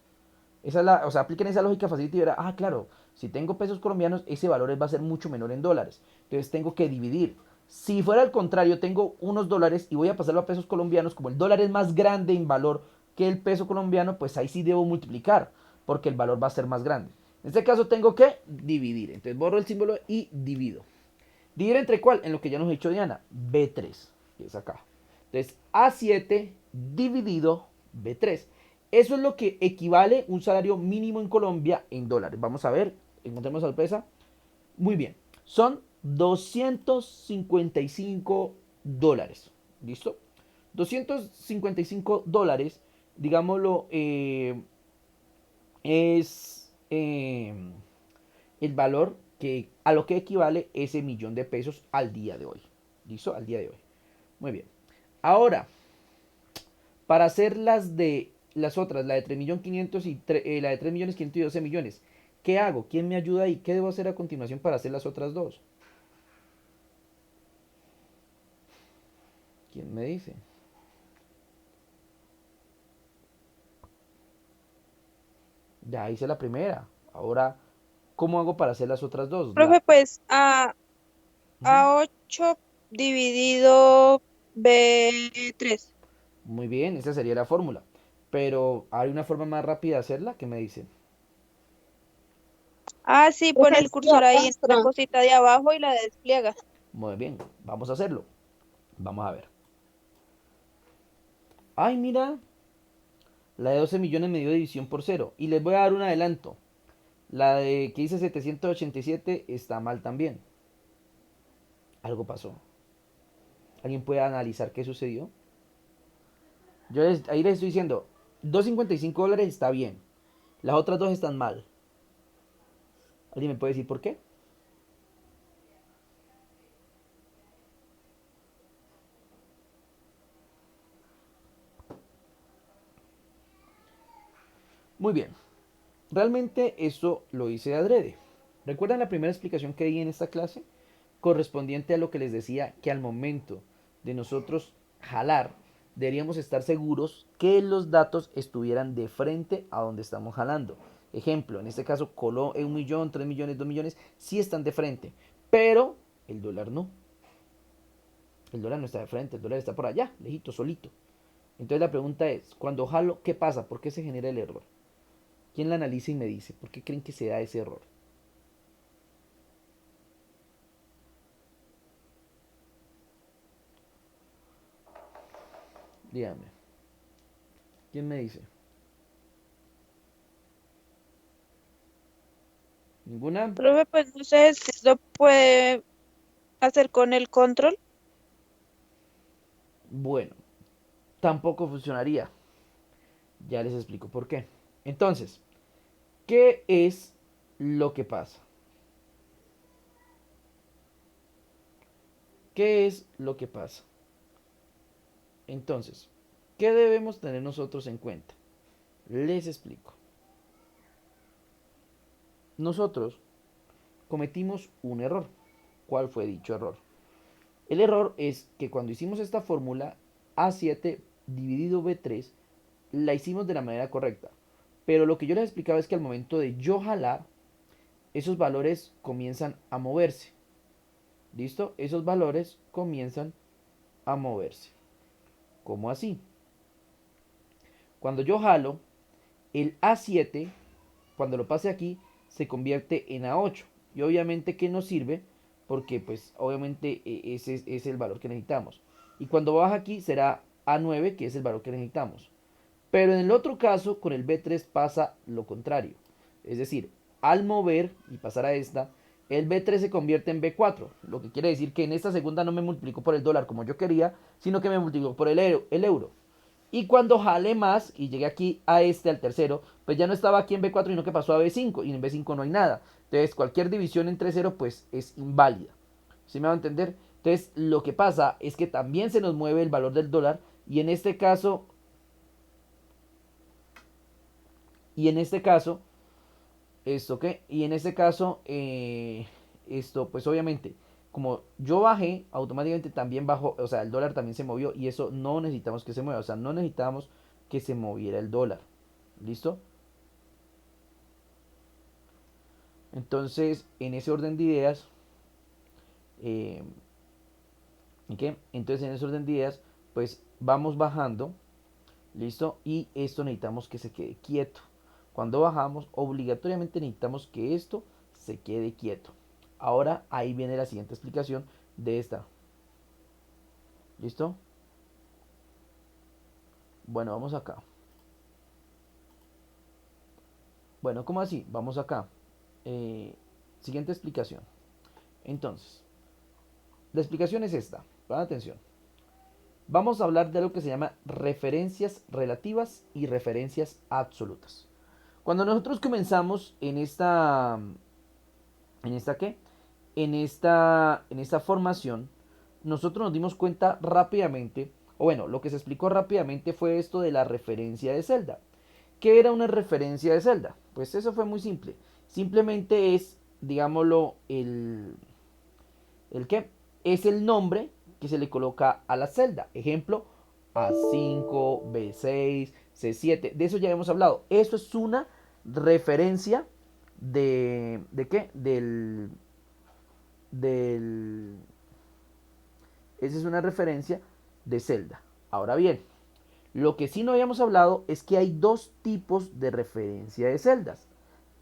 [SPEAKER 1] Esa es la, o sea, apliquen esa lógica facilita y verá, ah, claro, si tengo pesos colombianos, ese valor va a ser mucho menor en dólares. Entonces tengo que dividir. Si fuera al contrario, tengo unos dólares y voy a pasarlo a pesos colombianos, como el dólar es más grande en valor que el peso colombiano, pues ahí sí debo multiplicar, porque el valor va a ser más grande. En este caso tengo que dividir. Entonces borro el símbolo y divido. ¿Dividir entre cuál? En lo que ya nos ha dicho Diana, B3, que es acá. Entonces, A7 dividido B3. Eso es lo que equivale un salario mínimo en Colombia en dólares. Vamos a ver, encontremos sorpresa. Muy bien, son 255 dólares. ¿Listo? 255 dólares, digámoslo, es el valor que a lo que equivale ese millón de pesos al día de hoy. ¿Listo? Al día de hoy. Muy bien. Ahora, para hacer las de las otras, la de 3.500.000 y la de 3.512.000.000, ¿qué hago? ¿Quién me ayuda ahí? ¿Qué debo hacer a continuación para hacer las otras dos? ¿Quién me dice? Ya hice la primera. Ahora, ¿cómo hago para hacer las otras dos?
[SPEAKER 3] Profe, pues
[SPEAKER 1] Ujú.
[SPEAKER 3] a 8 dividido B3.
[SPEAKER 1] Muy bien, esa sería la fórmula. Pero hay una forma más rápida de hacerla. ¿Qué me dice?
[SPEAKER 3] Ah, sí, pone el cursor ahí en la
[SPEAKER 2] Profesora,
[SPEAKER 3] cosita de abajo y la despliega.
[SPEAKER 1] Muy bien, vamos a hacerlo. Vamos a ver. Ay, mira, la de 12 millones me dio división por cero. Y les voy a dar un adelanto. La de que dice 787 está mal también. Algo pasó. ¿Alguien puede analizar qué sucedió? Ahí les estoy diciendo, 2.55 dólares está bien. Las otras dos están mal. ¿Alguien me puede decir por qué? Muy bien. Realmente eso lo hice de adrede. ¿Recuerdan la primera explicación que di en esta clase? Correspondiente a lo que les decía que al momento de nosotros jalar, deberíamos estar seguros que los datos estuvieran de frente a donde estamos jalando. Ejemplo, en este caso, 1.000.000, 3.000.000, 2.000.000, sí están de frente, pero el dólar no. El dólar no está de frente, el dólar está por allá, lejito, solito. Entonces la pregunta es, cuando jalo, ¿qué pasa? ¿Por qué se genera el error? ¿Quién la analiza y me dice? ¿Por qué creen que se da ese error? Dígame. ¿Quién me dice? ¿Ninguna?
[SPEAKER 3] Profe, pues no sé si lo puede hacer con el control.
[SPEAKER 1] Bueno, tampoco funcionaría. Ya les explico por qué. Entonces, ¿qué es lo que pasa? ¿Qué es lo que pasa? Entonces, ¿Qué debemos tener nosotros en cuenta? Les explico. Nosotros cometimos un error. ¿Cuál fue dicho error? El error es que cuando hicimos esta fórmula, A7 dividido B3, la hicimos de la manera correcta. Pero lo que yo les explicaba es que al momento de yo jalar, esos valores comienzan a moverse. ¿Listo? Esos valores comienzan a moverse. ¿Cómo así? Cuando yo jalo, el A7, cuando lo pase aquí, se convierte en A8. Y obviamente que nos sirve porque pues obviamente ese es el valor que necesitamos. Y cuando baja aquí será A9, que es el valor que necesitamos. Pero en el otro caso, con el B3 pasa lo contrario. Es decir, al mover y pasar a esta, el B3 se convierte en B4. Lo que quiere decir que en esta segunda no me multiplicó por el dólar como yo quería, sino que me multiplicó por el euro. Y cuando jale más y llegué aquí a al tercero, pues ya no estaba aquí en B4, sino que pasó a B5. Y en B5 no hay nada. Entonces cualquier división entre 0 pues es inválida. ¿Sí me va a entender? Entonces lo que pasa es que también se nos mueve el valor del dólar. Y en este caso, ¿esto qué? Y en este caso, esto pues obviamente, como yo bajé, automáticamente también bajó, o sea, el dólar también se movió y eso no necesitamos que se mueva, o sea, no necesitamos que se moviera el dólar. ¿Listo? Entonces, en ese orden de ideas, eh, ¿qué? Entonces en ese orden de ideas, pues vamos bajando, ¿listo? Y esto necesitamos que se quede quieto. Cuando bajamos, obligatoriamente necesitamos que esto se quede quieto. Ahora ahí viene la siguiente explicación de esta. ¿Listo? Bueno, vamos acá. Bueno, ¿cómo así? Vamos acá. Siguiente explicación. Entonces, la explicación es esta. Pongan atención. Vamos a hablar de lo que se llama referencias relativas y referencias absolutas. Cuando nosotros comenzamos en esta qué? En esta formación, nosotros nos dimos cuenta rápidamente, o bueno, lo que se explicó rápidamente fue esto de la referencia de celda. ¿Qué era una referencia de celda? Pues eso fue muy simple. Simplemente es, digámoslo, ¿el qué? Es el nombre que se le coloca a la celda. Ejemplo, A5, B6, C7. De eso ya hemos hablado. Eso es una referencia ¿de qué? Esa es una referencia de celda. Ahora bien, lo que sí no habíamos hablado es que hay dos tipos de referencia de celdas.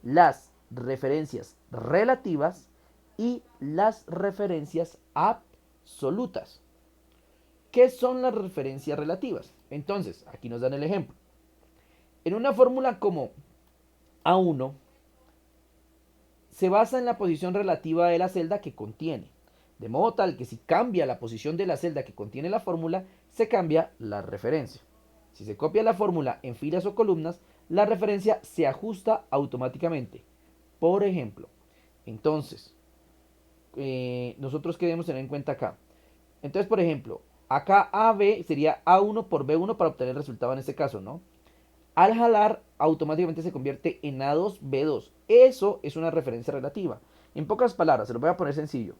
[SPEAKER 1] Las referencias relativas y las referencias absolutas. ¿Qué son las referencias relativas? Entonces, aquí nos dan el ejemplo. En una fórmula como A1, se basa en la posición relativa de la celda que contiene. De modo tal que si cambia la posición de la celda que contiene la fórmula, se cambia la referencia. Si se copia la fórmula en filas o columnas, la referencia se ajusta automáticamente. Por ejemplo, entonces, nosotros qué debemos tener en cuenta acá. Entonces, por ejemplo, acá AB sería A1 por B1 para obtener el resultado en este caso, ¿no? Al jalar, automáticamente se convierte en A2, B2. Eso es una referencia relativa. En pocas palabras, se lo voy a poner sencillo.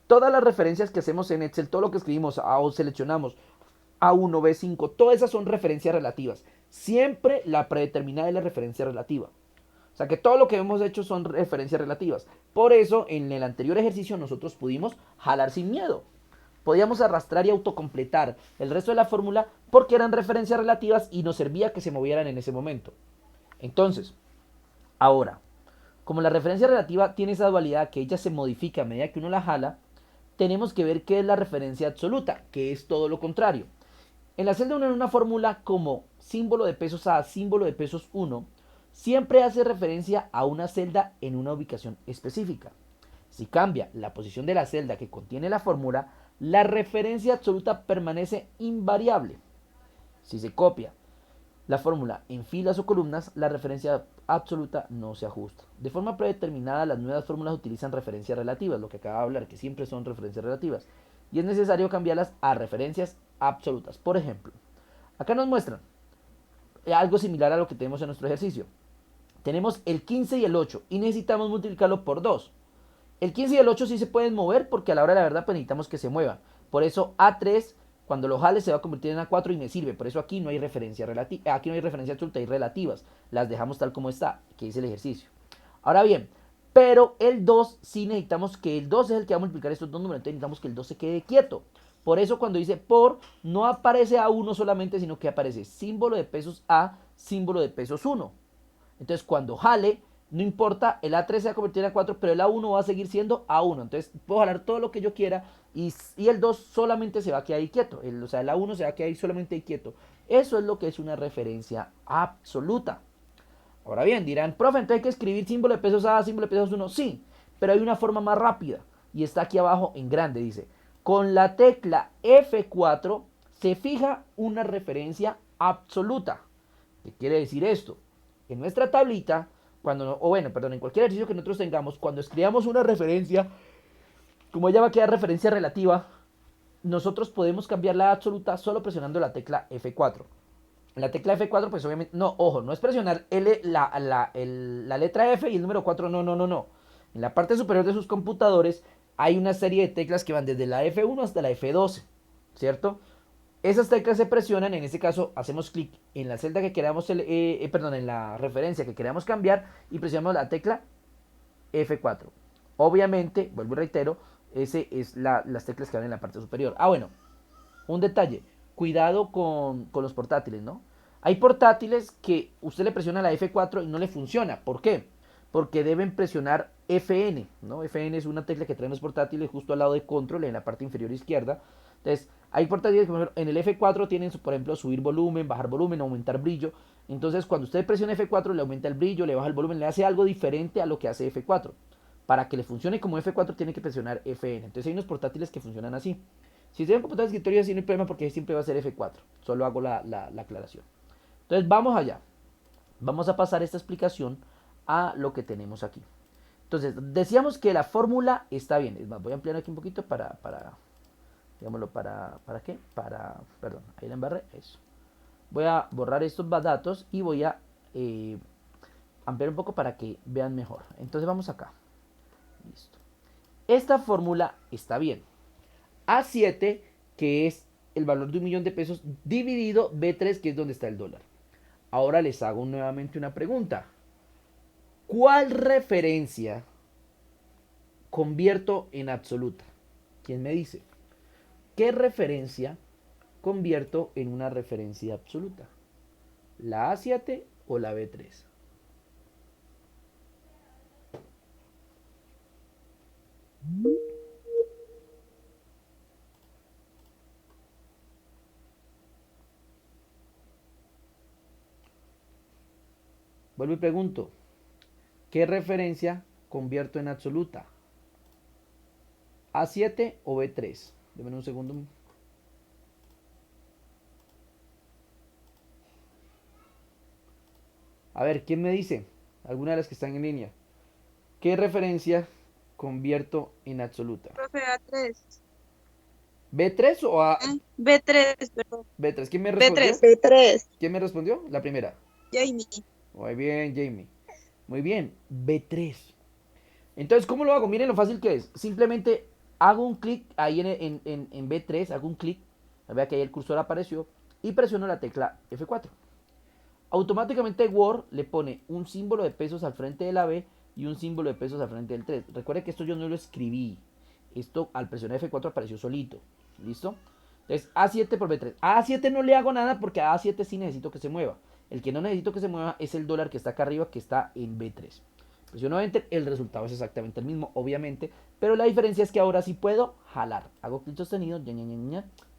[SPEAKER 1] Todas las referencias que hacemos en Excel, todo lo que escribimos o seleccionamos, A1, B5, todas esas son referencias relativas. Siempre la predeterminada es la referencia relativa. O sea que todo lo que hemos hecho son referencias relativas. Por eso, en el anterior ejercicio nosotros pudimos jalar sin miedo. Podíamos arrastrar y autocompletar el resto de la fórmula porque eran referencias relativas y nos servía que se movieran en ese momento. Entonces, ahora, como la referencia relativa tiene esa dualidad que ella se modifica a medida que uno la jala, tenemos que ver qué es la referencia absoluta, que es todo lo contrario. En la celda 1, en una fórmula como símbolo de pesos A, símbolo de pesos 1, siempre hace referencia a una celda en una ubicación específica. Si cambia la posición de la celda que contiene la fórmula, la referencia absoluta permanece invariable. Si se copia la fórmula en filas o columnas, la referencia absoluta no se ajusta. De forma predeterminada, las nuevas fórmulas utilizan referencias relativas, lo que acaba de hablar, que siempre son referencias relativas, y es necesario cambiarlas a referencias absolutas. Por ejemplo, Acá nos muestran algo similar a lo que tenemos en nuestro ejercicio. Tenemos el 15 y el 8 y necesitamos multiplicarlo por 2. El 15 y el 8 sí se pueden mover porque a la hora de la verdad pues necesitamos que se muevan. Por eso A3 cuando lo jale se va a convertir en A4 y me sirve. Por eso aquí no hay referencia relativa, aquí no hay referencia absoluta, hay relativas. Las dejamos tal como está, que es el ejercicio. Ahora bien, pero el 2 sí necesitamos que el 2 es el que va a multiplicar estos dos números. Entonces necesitamos que el 2 se quede quieto. Por eso cuando dice por, no aparece A1 solamente, sino que aparece símbolo de pesos A, símbolo de pesos 1. Entonces cuando jale, no importa, el A3 se va a convertir en A4, pero el A1 va a seguir siendo A1. Entonces puedo jalar todo lo que yo quiera y el 2 solamente se va a quedar ahí quieto. O sea, el A1 se va a quedar ahí solamente ahí quieto. Eso es lo que es una referencia absoluta. Ahora bien, dirán, profe, entonces hay que escribir símbolo de pesos A, símbolo de pesos 1. Sí, pero hay una forma más rápida. Y está aquí abajo en grande, dice. Con la tecla F4 se fija una referencia absoluta. ¿Qué quiere decir esto? En nuestra tablita, en cualquier ejercicio que nosotros tengamos, cuando escribamos una referencia, como ella va a quedar referencia relativa, nosotros podemos cambiar la absoluta solo presionando la tecla F4. La tecla F4, pues obviamente, no, ojo, no es presionar la letra F y el número 4, no. En la parte superior de sus computadores hay una serie de teclas que van desde la F1 hasta la F12, ¿cierto? Esas teclas se presionan, en este caso hacemos clic en la celda que queramos, en la referencia que queramos cambiar y presionamos la tecla F4. Obviamente, vuelvo y reitero, ese es las teclas que van en la parte superior. Bueno, un detalle, cuidado con los portátiles, ¿no? Hay portátiles que usted le presiona la F4 y no le funciona. ¿Por qué? Porque deben presionar FN, ¿no? FN es una tecla que traen los portátiles justo al lado de control, en la parte inferior izquierda. Entonces, hay portátiles que en el F4 tienen, por ejemplo, subir volumen, bajar volumen, aumentar brillo. Entonces, cuando usted presiona F4, le aumenta el brillo, le baja el volumen, le hace algo diferente a lo que hace F4. Para que le funcione como F4, tiene que presionar FN. Entonces, hay unos portátiles que funcionan así. Si tienen computador de escritorio, así no hay problema porque siempre va a ser F4. Solo hago la aclaración. Entonces, vamos allá. Vamos a pasar esta explicación a lo que tenemos aquí. Entonces, decíamos que la fórmula está bien. Es más, voy a ampliar aquí un poquito digámoslo, ¿para qué? Perdón, ahí la embarré, eso. Voy a borrar estos datos y voy a ampliar un poco para que vean mejor. Entonces vamos acá. Listo. Esta fórmula está bien. A7, que es el valor de 1.000.000 de pesos, dividido B3, que es donde está el dólar. Ahora les hago nuevamente una pregunta. ¿Cuál referencia convierto en absoluta? ¿Quién me dice? ¿Qué referencia convierto en una referencia absoluta? ¿La A7 o la B3? Vuelvo y pregunto. ¿Qué referencia convierto en absoluta? ¿A7 o B3? Denme un segundo. A ver, ¿quién me dice? Alguna de las que están en línea. ¿Qué referencia convierto en absoluta?
[SPEAKER 3] Profe, A3.
[SPEAKER 1] ¿B3 o A?
[SPEAKER 3] B3, perdón.
[SPEAKER 1] B3. ¿Quién me respondió?
[SPEAKER 3] B3.
[SPEAKER 2] B3.
[SPEAKER 1] ¿Quién me respondió? La primera.
[SPEAKER 3] Jamie.
[SPEAKER 1] Muy bien, Jamie. Muy bien, B3. Entonces, ¿cómo lo hago? Miren lo fácil que es. Simplemente hago un clic ahí en B3, hago un clic. Vea que ahí el cursor apareció y presiono la tecla F4. Automáticamente Word le pone un símbolo de pesos al frente de la B y un símbolo de pesos al frente del 3. Recuerde que esto yo no lo escribí. Esto al presionar F4 apareció solito. ¿Listo? Entonces A7 por B3. A A7 no le hago nada porque a A7 sí necesito que se mueva. El que no necesito que se mueva es el dólar que está acá arriba, que está en B3. Presiono Enter, el resultado es exactamente el mismo, obviamente. Pero la diferencia es que ahora sí puedo jalar. Hago clic sostenido,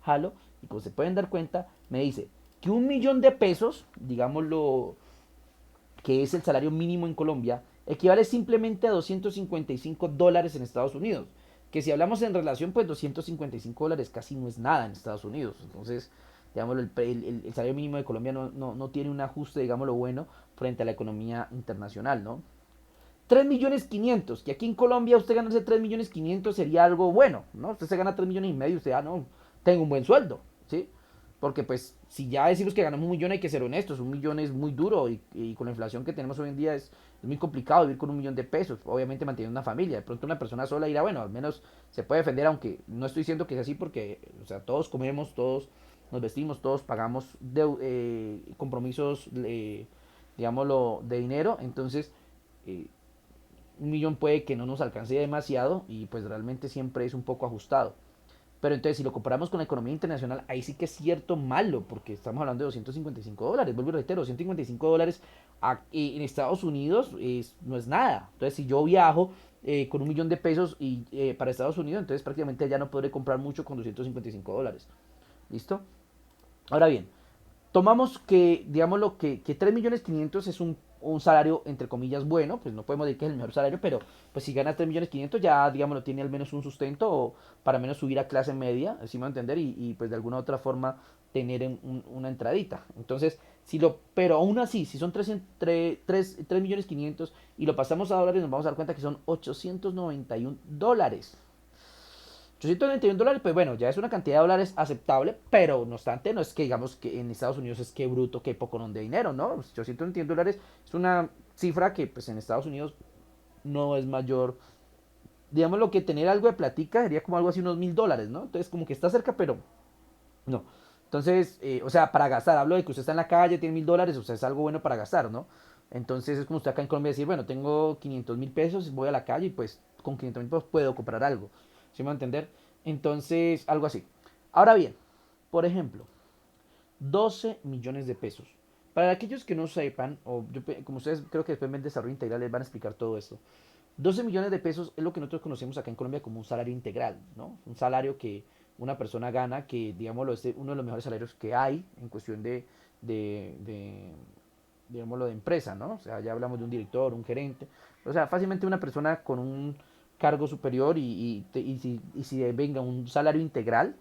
[SPEAKER 1] jalo. Y como se pueden dar cuenta, me dice que 1.000.000 de pesos, digámoslo, que es el salario mínimo en Colombia, equivale simplemente a $255 en Estados Unidos. Que si hablamos en relación, pues $255 casi no es nada en Estados Unidos. Entonces, digámoslo, el salario mínimo de Colombia no tiene un ajuste, digámoslo, bueno, frente a la economía internacional, ¿no? 3.500.000, que aquí en Colombia usted ganarse 3.500.000 sería algo bueno, ¿no? Usted se gana 3.500.000, usted, no, tengo un buen sueldo, ¿sí? Porque pues si ya decimos que ganamos 1 millón hay que ser honestos, 1 millón es muy duro y con la inflación que tenemos hoy en día es muy complicado vivir con 1 millón de pesos, obviamente manteniendo una familia. De pronto una persona sola dirá, bueno, al menos se puede defender, aunque no estoy diciendo que es así porque, o sea, todos comemos, todos nos vestimos, todos pagamos compromisos, digámoslo, de dinero, entonces 1 millón puede que no nos alcance demasiado y pues realmente siempre es un poco ajustado. Pero entonces, si lo comparamos con la economía internacional, ahí sí que es cierto malo, porque estamos hablando de $255. Vuelvo y reitero, $255 en Estados Unidos no es nada. Entonces, si yo viajo con 1 millón de pesos para Estados Unidos, entonces prácticamente ya no podré comprar mucho con $255. ¿Listo? Ahora bien, tomamos que, digámoslo, que 3.500.000 es un salario, entre comillas, bueno, pues no podemos decir que es el mejor salario, pero pues si gana 3.500.000 ya, digámoslo, tiene al menos un sustento o para menos subir a clase media, así me va a entender, y pues de alguna otra forma tener una entradita. Entonces, pero aún así, si son 3.500.000 y lo pasamos a dólares, nos vamos a dar cuenta que son $891. $891, pues bueno, ya es una cantidad de dólares aceptable, pero no obstante, no es que digamos que en Estados Unidos es que bruto, que poco de dinero, ¿no? $891 es una cifra que pues en Estados Unidos no es mayor. Digamos lo que tener algo de platica sería como algo así unos $1.000, ¿no? Entonces como que está cerca, pero no. Entonces, o sea, para gastar, hablo de que usted está en la calle, tiene $1.000, o sea, es algo bueno para gastar, ¿no? Entonces es como usted acá en Colombia decir, bueno, tengo 500.000 pesos, voy a la calle y pues con 500.000 pesos puedo comprar algo. ¿Sí me va a entender? Entonces, algo así. Ahora bien, por ejemplo, 12 millones de pesos. Para aquellos que no sepan, como ustedes creo que después en desarrollo integral les van a explicar todo esto. 12 millones de pesos es lo que nosotros conocemos acá en Colombia como un salario integral, ¿no? Un salario que una persona gana, que digámoslo es uno de los mejores salarios que hay en cuestión de, de digámoslo, de empresa, ¿no? O sea, ya hablamos de un director, un gerente. O sea, fácilmente una persona con un cargo superior y si venga un salario integral,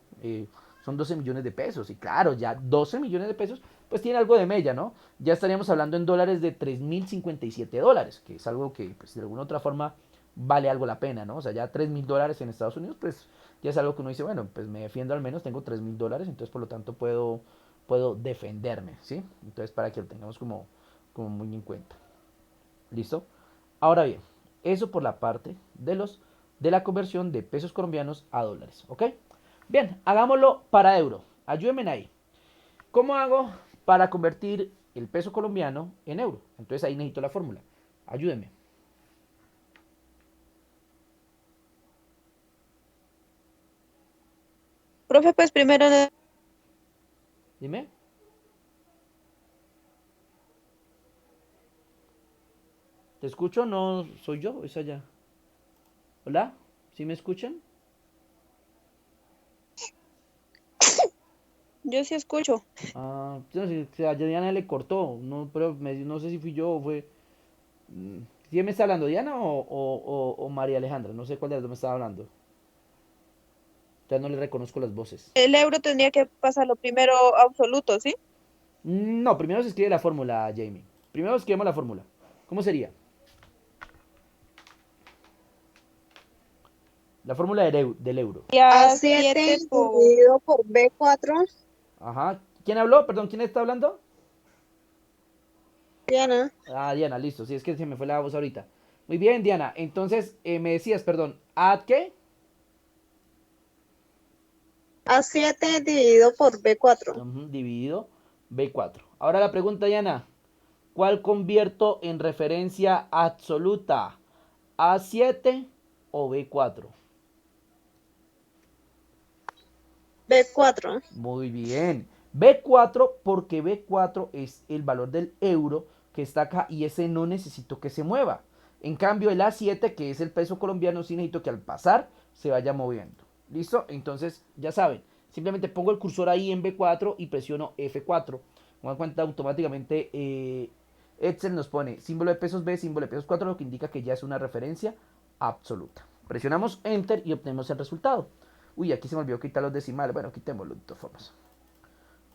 [SPEAKER 1] son 12 millones de pesos. Y claro, ya 12 millones de pesos, pues tiene algo de mella, ¿no? Ya estaríamos hablando en dólares de $3.057, que es algo que, pues, de alguna otra forma vale algo la pena, ¿no? O sea, ya $3.000 en Estados Unidos, pues ya es algo que uno dice, bueno, pues me defiendo al menos, tengo $3.000, entonces por lo tanto puedo defenderme, ¿sí? Entonces para que lo tengamos como muy en cuenta. ¿Listo? Ahora bien, eso por la parte de la conversión de pesos colombianos a dólares, ¿ok? Bien, hagámoslo para euro. Ayúdenme ahí. ¿Cómo hago para convertir el peso colombiano en euro? Entonces ahí necesito la fórmula. Ayúdenme.
[SPEAKER 3] Profe, pues primero
[SPEAKER 1] Dime. ¿Te escucho? No soy yo, es allá. ¿Hola? ¿Sí me escuchan?
[SPEAKER 3] yo sí escucho.
[SPEAKER 1] Ah, no sé, o sea, a Diana le cortó, no, pero no sé si fui yo o fue. ¿Quién me está hablando, Diana o María Alejandra? No sé cuál de las dos me estaba hablando. Ya no le reconozco las voces.
[SPEAKER 3] El euro tendría que pasarlo primero absoluto, ¿sí?
[SPEAKER 1] No, primero se escribe la fórmula, Jamie. Primero escribimos la fórmula. ¿Cómo sería? La fórmula del euro.
[SPEAKER 3] Y
[SPEAKER 2] A
[SPEAKER 3] a
[SPEAKER 2] 7
[SPEAKER 3] 7 por...
[SPEAKER 2] dividido por B4,
[SPEAKER 1] Ajá. ¿Quién habló? Perdón, ¿quién está hablando?
[SPEAKER 2] Diana.
[SPEAKER 1] Ah, Diana, listo. Sí, es que se me fue la voz ahorita. Muy bien, Diana. Entonces, me decías, perdón, ¿ad qué?
[SPEAKER 2] A7 dividido por B4.
[SPEAKER 1] Dividido B4. Ahora la pregunta, Diana. ¿Cuál convierto en referencia absoluta? ¿A7 o B4?
[SPEAKER 2] B4.
[SPEAKER 1] Muy bien. B4 porque B4 es el valor del euro que está acá y ese no necesito que se mueva. En cambio el A7 que es el peso colombiano sí necesito que al pasar se vaya moviendo. ¿Listo? Entonces ya saben. Simplemente pongo el cursor ahí en B4 y presiono F4. Me dan cuenta automáticamente Excel nos pone símbolo de pesos B, símbolo de pesos 4, lo que indica que ya es una referencia absoluta. Presionamos Enter y obtenemos el resultado. Uy, aquí se me olvidó quitar los decimales. Bueno, quitémoslo de todas formas.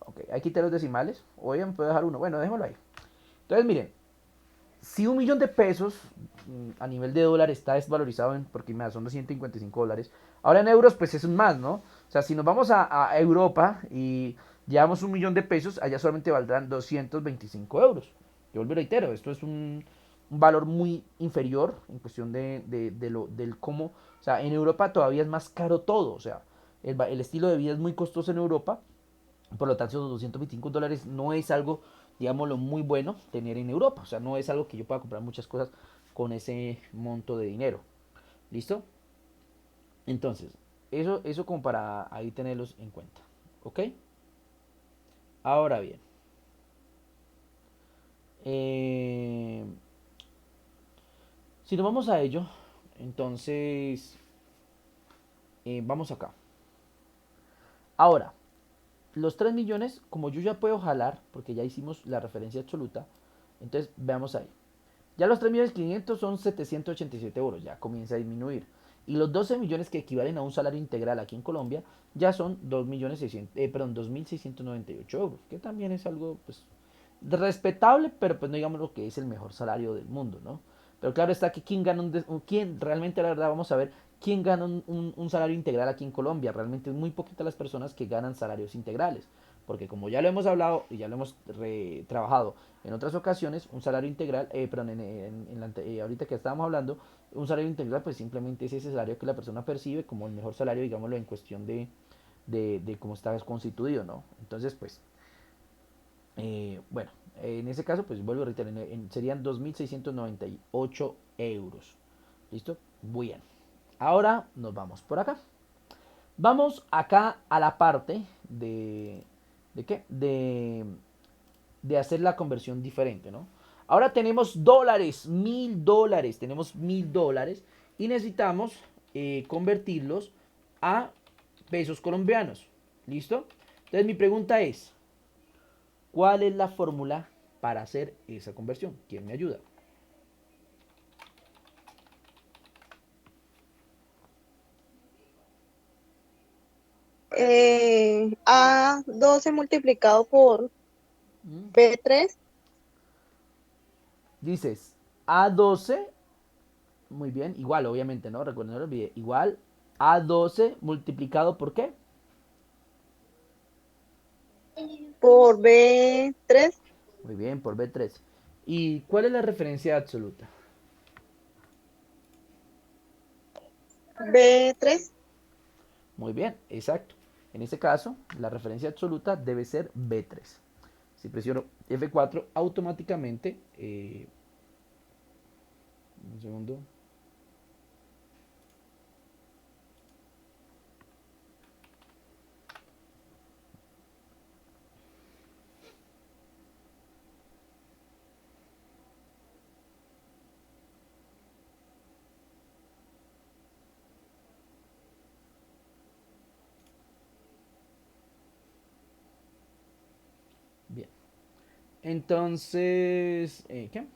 [SPEAKER 1] Ok, ahí quité los decimales. Oye, me puedo dejar uno. Bueno, déjalo ahí. Entonces, miren, si 1 millón de pesos a nivel de dólar está desvalorizado porque me son $255. Ahora en euros, pues es un más, ¿no? O sea, si nos vamos a Europa y llevamos 1.000.000 de pesos, allá solamente valdrán 225 euros. Yo vuelvo y reitero, esto es un valor muy inferior en cuestión del cómo, o sea, en Europa todavía es más caro todo, o sea, el estilo de vida es muy costoso en Europa, por lo tanto, los 225 dólares no es algo, digámoslo, muy bueno tener en Europa. O sea, no es algo que yo pueda comprar muchas cosas con ese monto de dinero. ¿Listo? Entonces, eso como para ahí tenerlos en cuenta. ¿Ok? Ahora bien. eh, si nos vamos a ello, entonces vamos acá. Ahora, los 3 millones, como yo ya puedo jalar, porque ya hicimos la referencia absoluta, entonces veamos ahí. Ya los 3.500.000 son 787 euros, ya comienza a disminuir. Y los 12 millones que equivalen a un salario integral aquí en Colombia ya son 2.698 euros, que también es algo pues respetable, pero pues no digamos lo que es el mejor salario del mundo, ¿no? Pero claro está que quién gana quién realmente la verdad vamos a ver quién gana un salario integral aquí en Colombia. Realmente es muy poquitas las personas que ganan salarios integrales, porque como ya lo hemos hablado y ya lo hemos trabajado en otras ocasiones, un salario integral, perdón, ahorita que estábamos hablando, un salario integral pues simplemente es ese salario que la persona percibe como el mejor salario, digámoslo, en cuestión de cómo está constituido, ¿no? Entonces pues bueno, en ese caso, pues vuelvo a reiterar, serían 2.698 euros. ¿Listo? Bien. Ahora nos vamos por acá. Vamos acá a la parte ¿de qué? De hacer la conversión diferente, ¿no? Ahora tenemos dólares, 1.000 dólares, tenemos 1.000 dólares y necesitamos convertirlos a pesos colombianos. ¿Listo? Entonces mi pregunta es, ¿cuál es la fórmula para hacer esa conversión? ¿Quién me ayuda?
[SPEAKER 2] A12 multiplicado por
[SPEAKER 1] ¿Mm?
[SPEAKER 2] B3
[SPEAKER 1] Dices A12, muy bien, igual obviamente, ¿no? Recuerden, no lo olvide, igual A12 multiplicado por ¿qué?
[SPEAKER 2] por B3,
[SPEAKER 1] Muy bien, por B3. ¿Y cuál es la referencia absoluta?
[SPEAKER 2] B3.
[SPEAKER 1] Muy bien, exacto. En este caso, la referencia absoluta debe ser B3. Si presiono F4, automáticamente, un segundo. Bien. Entonces, ¿qué?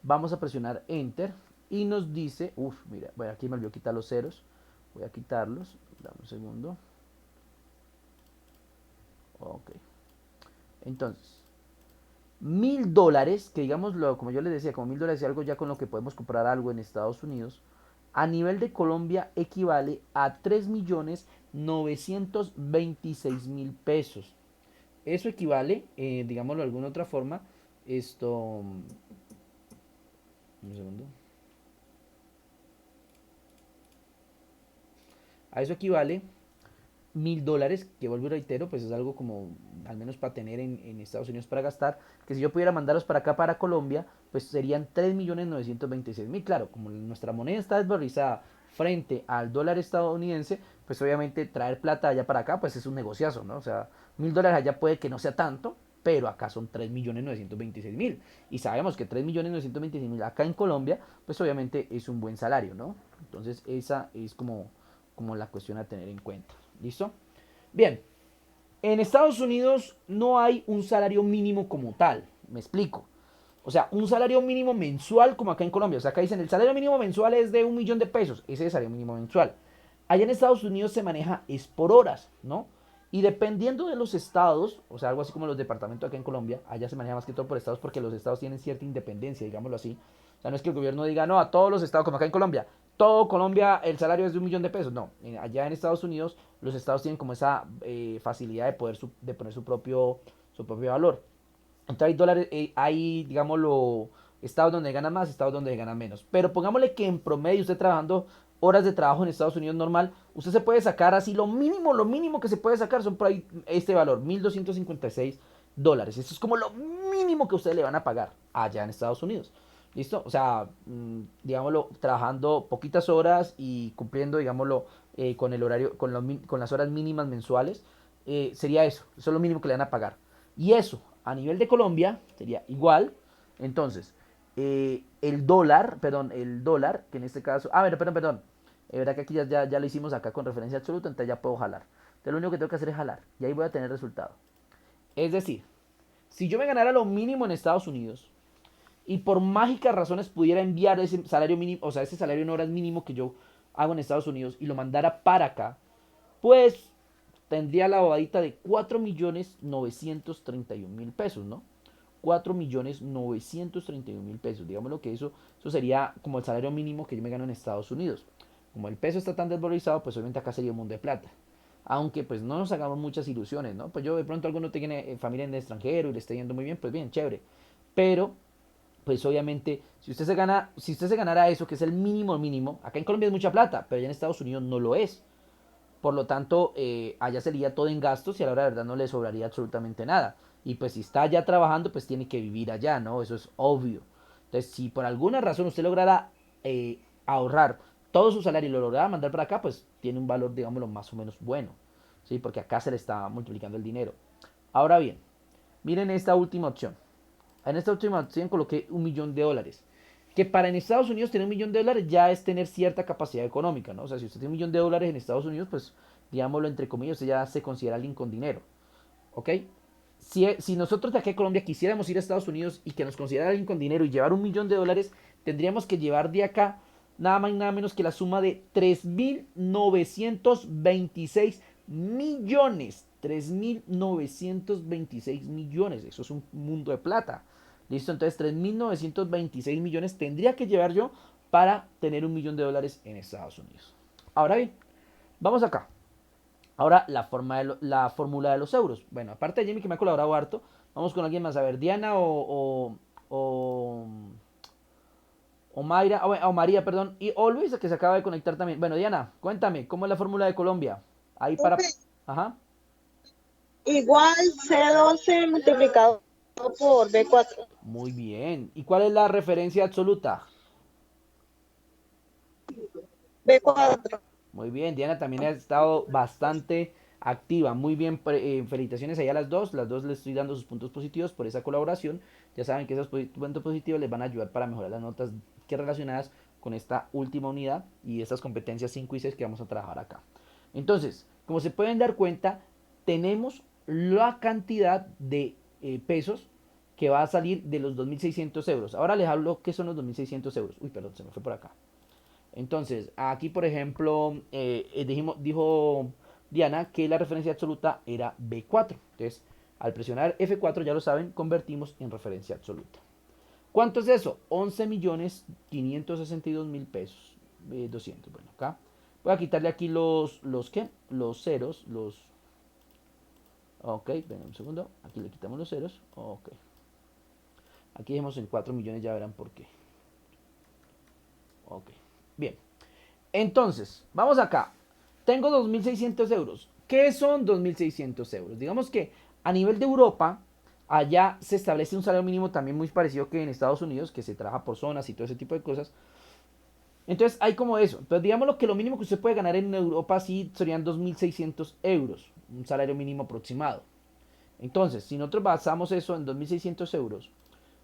[SPEAKER 1] Vamos a presionar Enter y nos dice, mira, bueno, aquí me olvidó quitar los ceros. Voy a quitarlos, dame un segundo. Ok. Entonces, 1.000 dólares, que digámoslo, como yo les decía, como 1.000 dólares es algo ya con lo que podemos comprar algo en Estados Unidos, a nivel de Colombia equivale a 3.926.000 pesos. Eso equivale, digámoslo de alguna otra forma, un segundo. A eso equivale 1.000 dólares, que vuelvo y reitero, pues es algo como, al menos para tener en Estados Unidos para gastar, que si yo pudiera mandarlos para acá, para Colombia, pues serían 3.926.000. Claro, como nuestra moneda está desvalorizada frente al dólar estadounidense, pues obviamente traer plata allá para acá, pues es un negociazo, ¿no? O sea, 1.000 dólares allá puede que no sea tanto, pero acá son 3.926.000. Y sabemos que 3.926.000 acá en Colombia, pues obviamente es un buen salario, ¿no? Entonces esa es como la cuestión a tener en cuenta. ¿Listo? Bien, en Estados Unidos no hay un salario mínimo como tal, me explico. O sea, un salario mínimo mensual como acá en Colombia. O sea, acá dicen el salario mínimo mensual es de 1.000.000 de pesos. Ese es el salario mínimo mensual. Allá en Estados Unidos se maneja es por horas, ¿no? Y dependiendo de los estados, o sea, algo así como los departamentos acá en Colombia, allá se maneja más que todo por estados porque los estados tienen cierta independencia, digámoslo así. O sea, no es que el gobierno diga, no, a todos los estados, como acá en Colombia, todo Colombia el salario es de 1.000.000 de pesos. No, allá en Estados Unidos los estados tienen como esa facilidad de poder de poner su propio valor. Entonces hay dólares, hay, digámoslo, estados donde ganan más, estados donde ganan menos. Pero pongámosle que en promedio usted trabajando horas de trabajo en Estados Unidos normal, usted se puede sacar así lo mínimo que se puede sacar son por ahí este valor, $1.256. Esto es como lo mínimo que ustedes le van a pagar allá en Estados Unidos. ¿Listo? O sea, digámoslo, trabajando poquitas horas y cumpliendo, digámoslo, con el horario, con las horas mínimas mensuales, sería eso. Eso es lo mínimo que le van a pagar. Y eso, a nivel de Colombia, sería igual. Entonces, el dólar, que en este caso, perdón. Verdad que aquí ya lo hicimos acá con referencia absoluta, entonces ya puedo jalar. Entonces lo único que tengo que hacer es jalar. Y ahí voy a tener resultado. Es decir, si yo me ganara lo mínimo en Estados Unidos y por mágicas razones pudiera enviar ese salario mínimo, o sea, ese salario en horas mínimo que yo hago en Estados Unidos y lo mandara para acá, pues tendría la bobadita de 4.931.000 pesos, ¿no? 4.931.000 pesos. Digámoslo que eso sería como el salario mínimo que yo me gano en Estados Unidos. Como el peso está tan desvalorizado, pues obviamente acá sería un mundo de plata. Aunque pues no nos hagamos muchas ilusiones, ¿no? Pues yo de pronto alguno tiene familia en el extranjero y le está yendo muy bien, pues bien, chévere. Pero pues obviamente, si usted se ganara eso, que es el mínimo mínimo, acá en Colombia es mucha plata, pero allá en Estados Unidos no lo es. Por lo tanto, allá sería todo en gastos y a la hora de verdad no le sobraría absolutamente nada. Y pues si está allá trabajando, pues tiene que vivir allá, ¿no? Eso es obvio. Entonces, si por alguna razón usted lograra ahorrar todo su salario y lo lograra mandar para acá, pues tiene un valor, digámoslo, más o menos bueno. ¿Sí? Porque acá se le está multiplicando el dinero. Ahora bien, miren esta última opción. En esta última opción coloqué $1.000.000. Que para en Estados Unidos tener $1.000.000 ya es tener cierta capacidad económica, ¿no? O sea, si usted tiene $1.000.000 en Estados Unidos, pues digámoslo entre comillas, usted ya se considera alguien con dinero. ¿Ok? Si nosotros de aquí a Colombia quisiéramos ir a Estados Unidos y que nos considerara alguien con dinero y llevar $1.000.000, tendríamos que llevar de acá nada más y nada menos que la suma de 3.926 millones. 3.926 millones. Eso es un mundo de plata. ¿Listo? Entonces 3.926 millones tendría que llevar yo para tener $1.000.000 en Estados Unidos. Ahora bien, vamos acá. Ahora la fórmula de los euros. Bueno, aparte de Jamie que me ha colaborado harto, vamos con alguien más. A ver, Diana o, o Mayra, o María, perdón, o Luisa que se acaba de conectar también. Bueno, Diana, cuéntame, ¿cómo es la fórmula de Colombia? Ahí para...
[SPEAKER 2] Profe,
[SPEAKER 1] Ajá,
[SPEAKER 2] igual C12 multiplicado por B4.
[SPEAKER 1] muy bien. ¿Y cuál es la referencia absoluta?
[SPEAKER 2] B4.
[SPEAKER 1] Muy bien, Diana también ha estado bastante activa. Muy bien, felicitaciones ahí a las dos. Las dos les estoy dando sus puntos positivos por esa colaboración. Ya saben que esos puntos positivos les van a ayudar para mejorar las notas que relacionadas con esta última unidad y estas competencias 5 y 6 que vamos a trabajar acá. Entonces, como se pueden dar cuenta, tenemos la cantidad de pesos que va a salir de los 2.600 euros. Ahora les hablo qué son los 2.600 euros. Uy, perdón, se me fue por acá. Entonces, aquí por ejemplo, dijo Diana que la referencia absoluta era B4. Entonces, al presionar F4, ya lo saben, convertimos en referencia absoluta. ¿Cuánto es eso? 11.562.000 pesos. 200. Bueno, acá. Voy a quitarle aquí ¿qué? Los ceros. Ok, ven un segundo. Aquí le quitamos los ceros. Ok. Aquí dejemos en 4 millones, ya verán por qué. Ok. Bien. Entonces, vamos acá. Tengo 2.600 euros. ¿Qué son 2.600 euros? Digamos que a nivel de Europa, allá se establece un salario mínimo también muy parecido que en Estados Unidos, que se trabaja por zonas y todo ese tipo de cosas. Entonces hay como eso. Entonces digamos que lo mínimo que usted puede ganar en Europa sí serían 2.600 euros, un salario mínimo aproximado. Entonces, si nosotros basamos eso en 2.600 euros,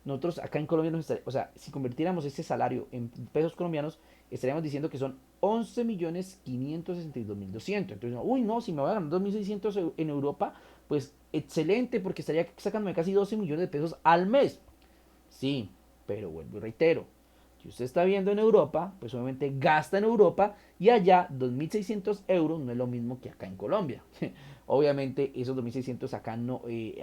[SPEAKER 1] nosotros acá en Colombia, o sea, si convirtiéramos este salario en pesos colombianos, estaríamos diciendo que son 11.562.200. Entonces, uy, no, si me voy a ganar 2.600 en Europa, pues excelente, porque estaría sacándome casi 12 millones de pesos al mes. Sí, pero vuelvo y reitero. Si usted está viendo en Europa, pues obviamente gasta en Europa y allá 2.600 euros no es lo mismo que acá en Colombia. Obviamente esos 2.600 acá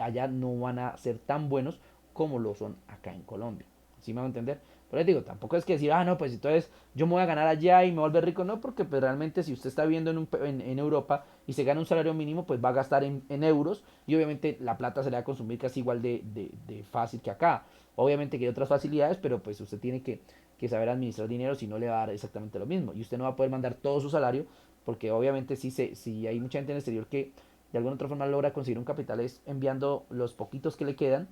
[SPEAKER 1] allá no van a ser tan buenos como lo son acá en Colombia. ¿Sí me van a entender? Pero les digo, tampoco es que decir, no, pues entonces yo me voy a ganar allá y me voy a volver rico. No, porque pues realmente si usted está viviendo en Europa y se gana un salario mínimo, pues va a gastar en euros y obviamente la plata se le va a consumir casi igual de fácil que acá. Obviamente que hay otras facilidades, pero pues usted tiene que saber administrar dinero, si no le va a dar exactamente lo mismo. Y usted no va a poder mandar todo su salario, porque obviamente si hay mucha gente en el exterior que de alguna otra forma logra conseguir un capital es enviando los poquitos que le quedan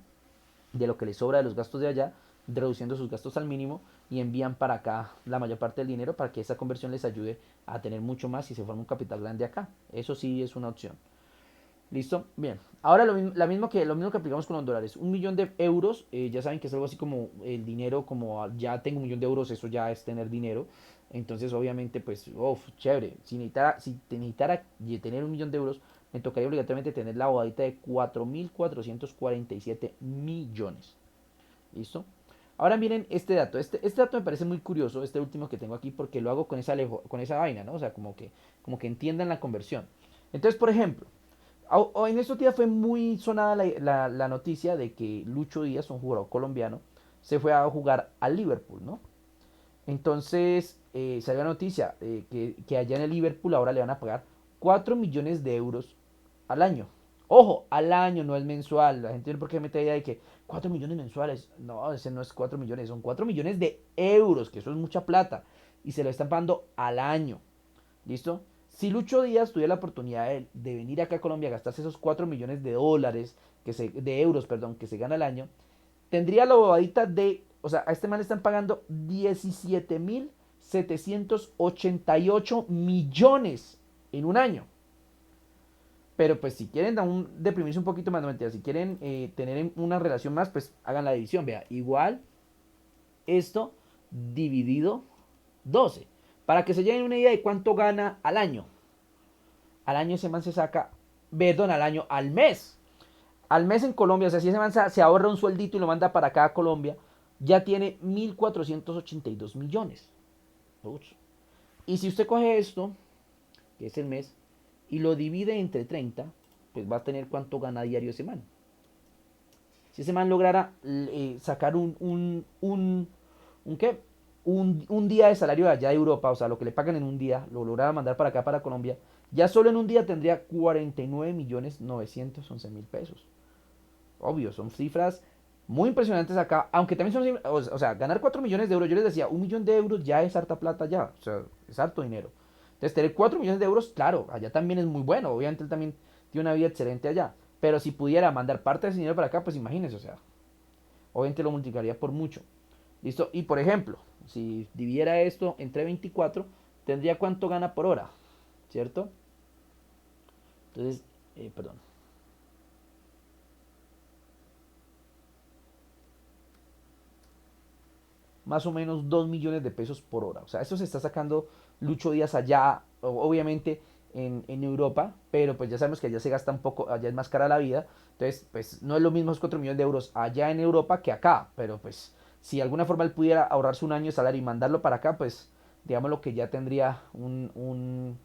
[SPEAKER 1] de lo que les sobra de los gastos de allá, reduciendo sus gastos al mínimo y envían para acá la mayor parte del dinero para que esa conversión les ayude a tener mucho más y se forma un capital grande acá. Eso sí es una opción. ¿Listo? Bien. Ahora lo mismo que aplicamos con los dólares. 1 millón de euros, ya saben que es algo así como el dinero, como ya tengo 1 millón de euros, eso ya es tener dinero. Entonces, obviamente, pues, chévere. Si necesitara tener 1 millón de euros, me tocaría obligatoriamente tener la bobadita de 4.447 millones. ¿Listo? Ahora miren este dato. Este dato me parece muy curioso, este último que tengo aquí, porque lo hago con esa vaina, ¿no? O sea, como que entiendan la conversión. Entonces, por ejemplo, en estos días fue muy sonada la noticia de que Lucho Díaz, un jugador colombiano, se fue a jugar al Liverpool, ¿no? Entonces salió la noticia que allá en el Liverpool ahora le van a pagar 4 millones de euros al año. Ojo, al año, no es mensual. La gente no por qué mete la idea de que 4 millones mensuales. No, ese no es 4 millones, son 4 millones de euros, que eso es mucha plata. Y se lo están pagando al año. ¿Listo? Si Lucho Díaz tuviera la oportunidad de venir acá a Colombia a gastarse esos 4 millones de dólares, de euros, perdón, que se gana al año, tendría la bobadita de, o sea, a este man le están pagando 17.788 millones en un año. Pero pues si quieren aún deprimirse un poquito más, no mentira, si quieren tener una relación más, pues hagan la división. Vea, igual esto dividido 12. Para que se lleven una idea de cuánto gana al año. Al año ese man se saca, perdón, al mes. Al mes en Colombia, o sea, si ese man se ahorra un sueldito y lo manda para acá a Colombia, ya tiene 1.482 millones. Uch. Y si usted coge esto, que es el mes, y lo divide entre 30, pues va a tener cuánto gana diario ese man. Si ese man lograra sacar ¿qué? Un día de salario de allá de Europa, o sea, lo que le pagan en un día, lo lograra mandar para acá, para Colombia, ya solo en un día tendría 49.911.000 pesos. Obvio, son cifras muy impresionantes acá, aunque también son, o sea, ganar 4 millones de euros, yo les decía, 1 millón de euros ya es harta plata ya, o sea, es harto dinero. Entonces, tener 4 millones de euros, claro, allá también es muy bueno, obviamente él también tiene una vida excelente allá, pero si pudiera mandar parte de ese dinero para acá, pues imagínense, o sea, obviamente lo multiplicaría por mucho. ¿Listo? Y por ejemplo, si dividiera esto entre 24, tendría cuánto gana por hora, ¿cierto? Entonces, perdón. Más o menos 2 millones de pesos por hora. O sea, eso se está sacando Lucho Díaz allá, obviamente en Europa, pero pues ya sabemos que allá se gasta un poco, allá es más cara la vida. Entonces, pues no es lo mismo esos 4 millones de euros allá en Europa que acá, pero pues si de alguna forma él pudiera ahorrarse un año de salario y mandarlo para acá, pues digamos lo que ya tendría un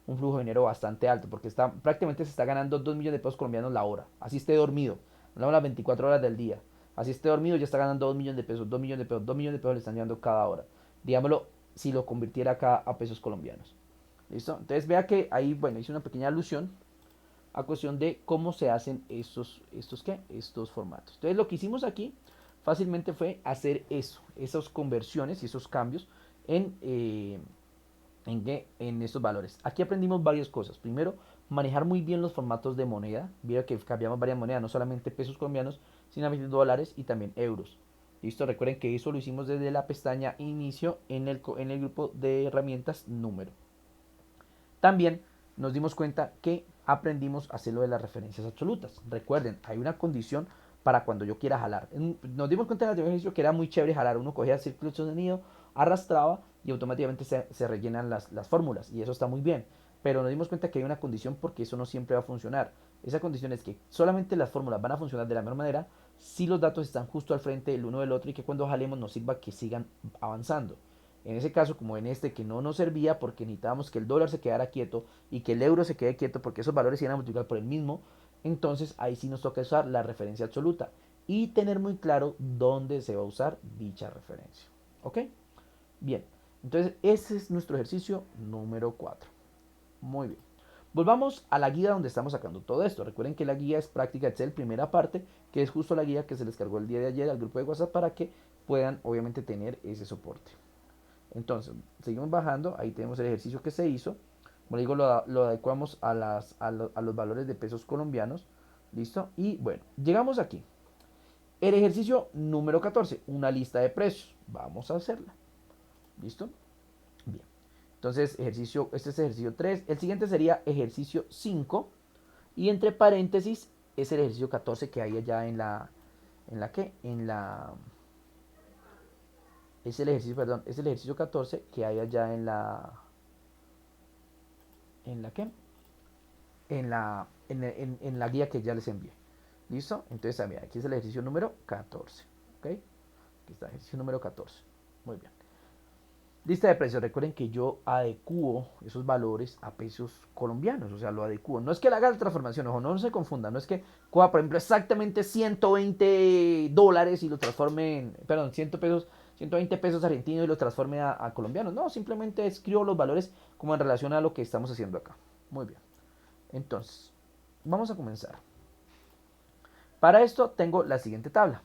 [SPEAKER 1] flujo de dinero bastante alto, porque prácticamente se está ganando 2 millones de pesos colombianos la hora, así esté dormido, no las 24 horas del día. Así esté dormido, ya está ganando 2 millones de pesos, 2 millones de pesos, 2 millones de pesos le están llevando cada hora. Digámoslo, si lo convirtiera acá a pesos colombianos. ¿Listo? Entonces vea que ahí, bueno, hice una pequeña alusión a cuestión de cómo se hacen estos formatos. Entonces lo que hicimos aquí fácilmente fue hacer eso, esas conversiones y esos cambios en, eh, en estos valores. Aquí aprendimos varias cosas. Primero, manejar muy bien los formatos de moneda. Vieron que cambiamos varias monedas, no solamente pesos colombianos, sino también dólares y también euros. Listo, recuerden que eso lo hicimos desde la pestaña inicio en el grupo de herramientas número. También nos dimos cuenta que aprendimos a hacer lo de las referencias absolutas. Recuerden, hay una condición para cuando yo quiera jalar. Nos dimos cuenta en el ejercicio que era muy chévere jalar. Uno cogía el círculo de sonido, arrastraba y automáticamente se rellenan las fórmulas. Y eso está muy bien. Pero nos dimos cuenta que hay una condición porque eso no siempre va a funcionar. Esa condición es que solamente las fórmulas van a funcionar de la misma manera si los datos están justo al frente el uno del otro y que cuando jalemos nos sirva que sigan avanzando. En ese caso, como en este que no nos servía porque necesitábamos que el dólar se quedara quieto y que el euro se quede quieto porque esos valores se iban a multiplicar por el mismo, entonces ahí sí nos toca usar la referencia absoluta y tener muy claro dónde se va a usar dicha referencia. ¿Ok? Bien, entonces ese es nuestro ejercicio número 4. Muy bien. Volvamos a la guía donde estamos sacando todo esto. Recuerden que la guía es práctica Excel, primera parte, que es justo la guía que se les cargó el día de ayer al grupo de WhatsApp para que puedan obviamente tener ese soporte. Entonces, seguimos bajando, ahí tenemos el ejercicio que se hizo. Como digo, lo adecuamos a los valores de pesos colombianos. ¿Listo? Y bueno, llegamos aquí. El ejercicio número 14, una lista de precios. Vamos a hacerla. ¿Listo? Bien. Entonces, este es ejercicio 3. El siguiente sería ejercicio 5. Y entre paréntesis es el ejercicio 14 que hay allá ¿en la qué? Es el ejercicio, perdón, es el ejercicio 14 que hay allá ¿en la qué? En la guía que ya les envié. ¿Listo? Entonces, mira, aquí es el ejercicio número 14. ¿Ok? Aquí está el ejercicio número 14. Muy bien. Lista de precios. Recuerden que yo adecuo esos valores a pesos colombianos. O sea, lo adecuo. No es que le haga la transformación. Ojo, no se confundan. No es que coja, por ejemplo, exactamente $120 y lo transforme en, perdón, 100 pesos, 120 pesos argentinos y lo transforme a colombianos. No, simplemente escribo los valores como en relación a lo que estamos haciendo acá. Muy bien. Entonces, vamos a comenzar. Para esto tengo la siguiente tabla.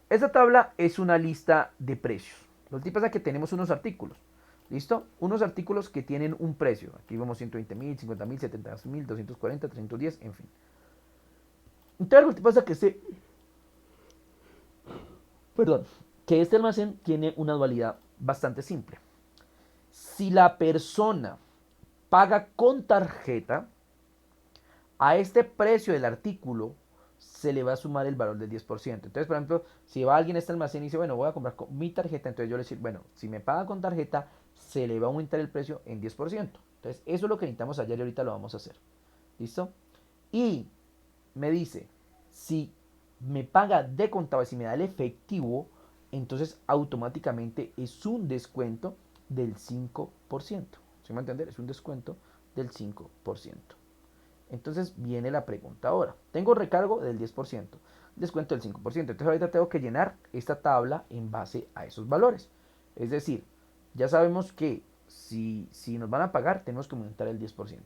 [SPEAKER 1] Esta tabla es una lista de precios. Lo que pasa es que tenemos unos artículos. ¿Listo? Unos artículos que tienen un precio. Aquí vemos 120.000, 50.000, 70.000, 240, 310, en fin. Entonces lo que pasa es que perdón, que este almacén tiene una dualidad bastante simple. Si la persona paga con tarjeta, a este precio del artículo se le va a sumar el valor del 10%. Entonces, por ejemplo, si va alguien a este almacén y dice, bueno, voy a comprar con mi tarjeta, entonces yo le digo, bueno, si me paga con tarjeta, se le va a aumentar el precio en 10%. Entonces, eso es lo que necesitamos ayer y ahorita lo vamos a hacer. ¿Listo? Y me dice, si me paga de contado, si me da el efectivo, entonces automáticamente es un descuento del 5%. ¿Sí me entender? Es un descuento del 5%. Entonces viene la pregunta ahora. Tengo recargo del 10%, descuento del 5%. Entonces ahorita tengo que llenar esta tabla en base a esos valores. Es decir, ya sabemos que si nos van a pagar, tenemos que aumentar el 10%.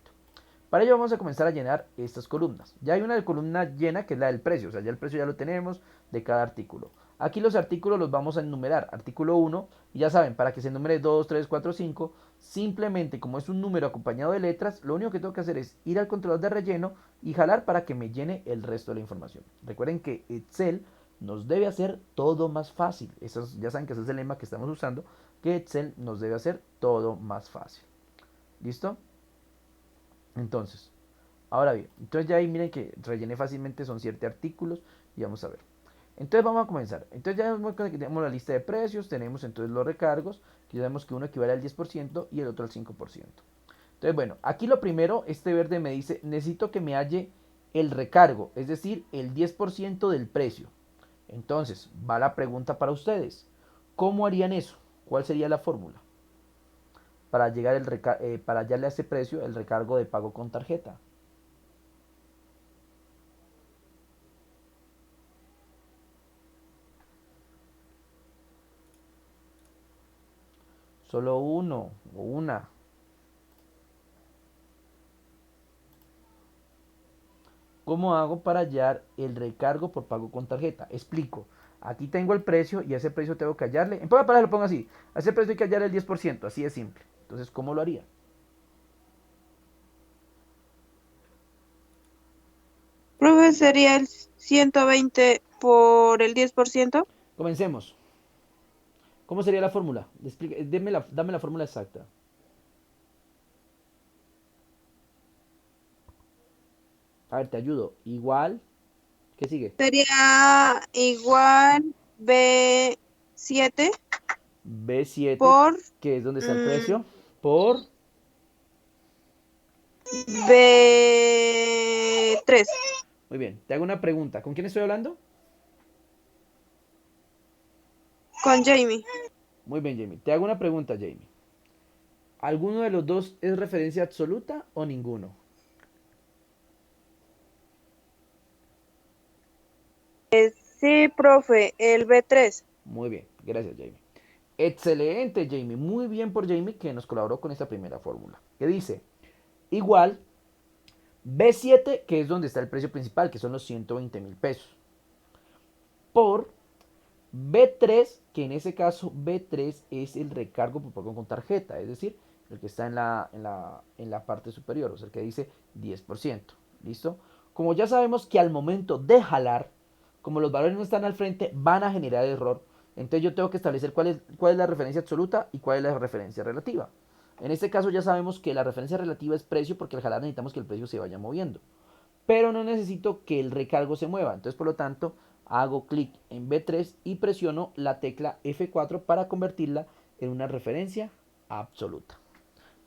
[SPEAKER 1] Para ello vamos a comenzar a llenar estas columnas. Ya hay una columna llena que es la del precio, o sea, ya el precio ya lo tenemos de cada artículo. Aquí los artículos los vamos a enumerar. Artículo 1, y ya saben, para que se enumere 2, 3, 4, 5, simplemente como es un número acompañado de letras, lo único que tengo que hacer es ir al controlador de relleno y jalar para que me llene el resto de la información. Recuerden que Excel nos debe hacer todo más fácil. Ya saben que ese es el lema que estamos usando, que Excel nos debe hacer todo más fácil. ¿Listo? Entonces, ahora bien, entonces ya ahí miren que rellené fácilmente, son 7 artículos y vamos a ver. Entonces vamos a comenzar. Entonces ya tenemos la lista de precios, tenemos entonces los recargos, que ya vemos que uno equivale al 10% y el otro al 5%. Entonces bueno, aquí lo primero, este verde me dice, necesito que me halle el recargo, es decir, el 10% del precio. Entonces, va la pregunta para ustedes. ¿Cómo harían eso? ¿Cuál sería la fórmula? Para llegar para hallarle a ese precio el recargo de pago con tarjeta. Solo uno o una. ¿Cómo hago para hallar el recargo por pago con tarjeta? Explico. Aquí tengo el precio y a ese precio tengo que hallarle. En pocas palabras lo pongo así. A ese precio hay que hallar el 10%. Así de simple. Entonces, ¿cómo lo haría?
[SPEAKER 3] Profe, sería el 120 por el 10%.
[SPEAKER 1] Comencemos. ¿Cómo sería la fórmula? Dame la fórmula exacta. A ver, te ayudo. Igual. ¿Qué sigue?
[SPEAKER 3] Sería igual B7
[SPEAKER 1] B7,
[SPEAKER 3] por
[SPEAKER 1] que es donde está el precio, por...
[SPEAKER 3] B3
[SPEAKER 1] Muy bien, te hago una pregunta. ¿Con quién estoy hablando?
[SPEAKER 3] con Jamie.
[SPEAKER 1] Muy bien, Jamie. Te hago una pregunta, Jamie. ¿Alguno de los dos es referencia absoluta o ninguno?
[SPEAKER 3] Sí, profe, el B3.
[SPEAKER 1] Muy bien, gracias, Jamie. Excelente, Jamie. Muy bien por Jamie que nos colaboró con esta primera fórmula. Que dice, igual B7, que es donde está el precio principal, que son los 120.000 pesos, por B3, que en ese caso B3 es el recargo por pago con tarjeta, es decir, el que está en la parte superior, o sea, el que dice 10%. ¿Listo? Como ya sabemos que al momento de jalar, como los valores no están al frente, van a generar error. Entonces yo tengo que establecer cuál es la referencia absoluta y cuál es la referencia relativa. En este caso ya sabemos que la referencia relativa es precio porque al jalar necesitamos que el precio se vaya moviendo. Pero no necesito que el recargo se mueva. Entonces por lo tanto hago clic en B3 y presiono la tecla F4 para convertirla en una referencia absoluta.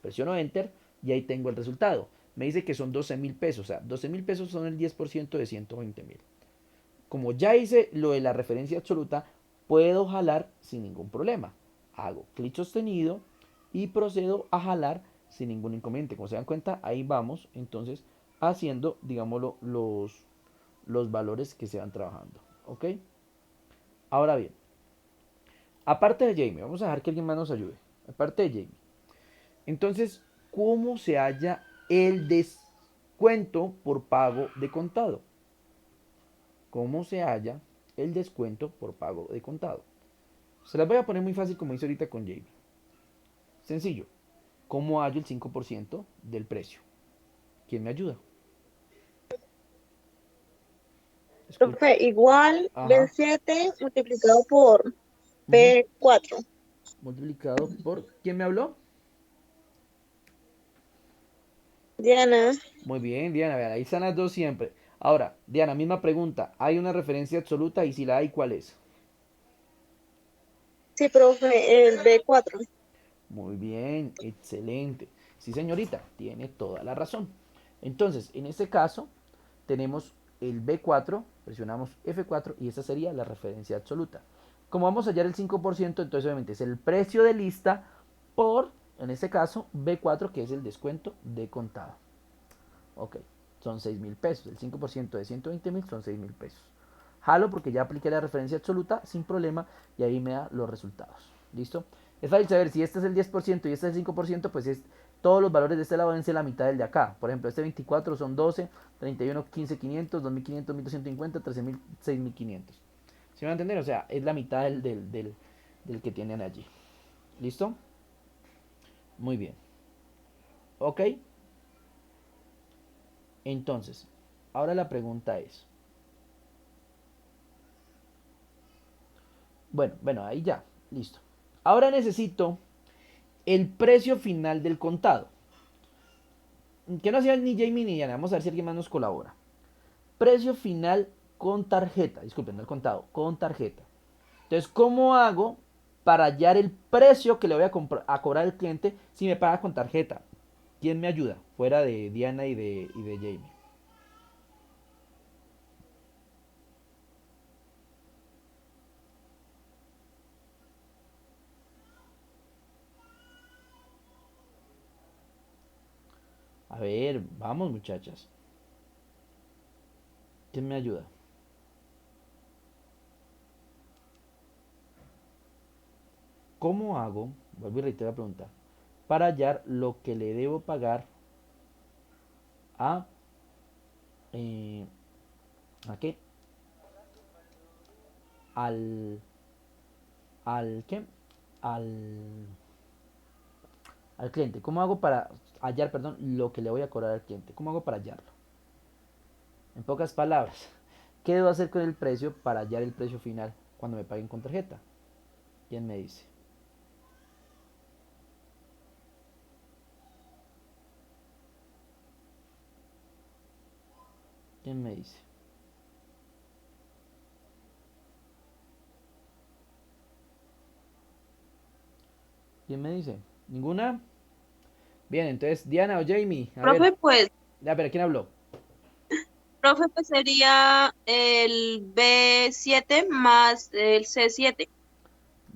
[SPEAKER 1] Presiono Enter y ahí tengo el resultado. Me dice que son 12.000 pesos. O sea, 12.000 pesos son el 10% de 120.000. Como ya hice lo de la referencia absoluta, puedo jalar sin ningún problema. Hago clic sostenido y procedo a jalar sin ningún inconveniente. Como se dan cuenta, ahí vamos entonces haciendo, digámoslo, los valores que se van trabajando. ¿Ok? Ahora bien, aparte de Jamie, vamos a dejar que alguien más nos ayude. Aparte de Jamie. Entonces, ¿cómo se halla el descuento por pago de contado? ¿Cómo se halla el descuento por pago de contado? Se las voy a poner muy fácil como hice ahorita con Jamie. Sencillo. ¿Cómo hallo el 5% del precio? ¿Quién me ayuda? Escucha.
[SPEAKER 2] Profe, igual
[SPEAKER 1] Ajá.
[SPEAKER 2] B7 multiplicado por
[SPEAKER 1] Ujú.
[SPEAKER 2] B4.
[SPEAKER 1] Multiplicado por... ¿Quién me habló?
[SPEAKER 2] Diana,
[SPEAKER 1] Muy bien, Diana. Vean, ahí están las dos siempre. Ahora, Diana, misma pregunta. ¿Hay una referencia absoluta? Y si la hay, ¿cuál es?
[SPEAKER 2] sí, profe, el B4.
[SPEAKER 1] Muy bien, excelente. Sí, señorita, tiene toda la razón. Entonces, en este caso, tenemos el B4, presionamos F4 y esa sería la referencia absoluta. Como vamos a hallar el 5%, entonces obviamente es el precio de lista por, en este caso, B4, que es el descuento de contado. Ok, son 6.000 pesos. El 5% de 120.000 son 6.000 pesos. Jalo porque ya apliqué la referencia absoluta sin problema y ahí me da los resultados. ¿Listo? Es fácil saber si este es el 10% y este es el 5%, pues es todos los valores de este lado deben ser la mitad del de acá. Por ejemplo, este 24 son 12, 31, 15, 500, 2500, 1250, 13.000, 6.500. ¿Sí me van a entender? O sea, es la mitad del que tienen allí. ¿Listo? Muy bien. ¿Ok? Entonces, ahora la pregunta es, bueno, ahí ya, listo. Ahora necesito el precio final del contado. Que no hacía ni Jamie ni Diana, vamos a ver si alguien más nos colabora. Precio final con tarjeta, disculpen, no el contado, con tarjeta. Entonces, ¿cómo hago para hallar el precio que le voy a cobrar al cliente si me paga con tarjeta? ¿Quién me ayuda? Fuera de Diana y de Jamie. A ver, vamos muchachas. ¿Quién me ayuda? ¿Cómo hago? Vuelvo y reitero la pregunta. Para hallar lo que le debo pagar a... eh, ¿a qué? Al... ¿Al qué? Al... Al cliente. ¿Cómo hago para hallar, perdón, lo que le voy a cobrar al cliente? ¿Cómo hago para hallarlo? En pocas palabras, ¿qué debo hacer con el precio para hallar el precio final cuando me paguen con tarjeta? ¿Quién me dice? ¿Quién me dice? ¿Quién me dice? ¿Ninguna? Bien, entonces Diana o Jamie, a ver. A ver, ¿quién habló?
[SPEAKER 3] Profe, pues sería el B7 más el C7.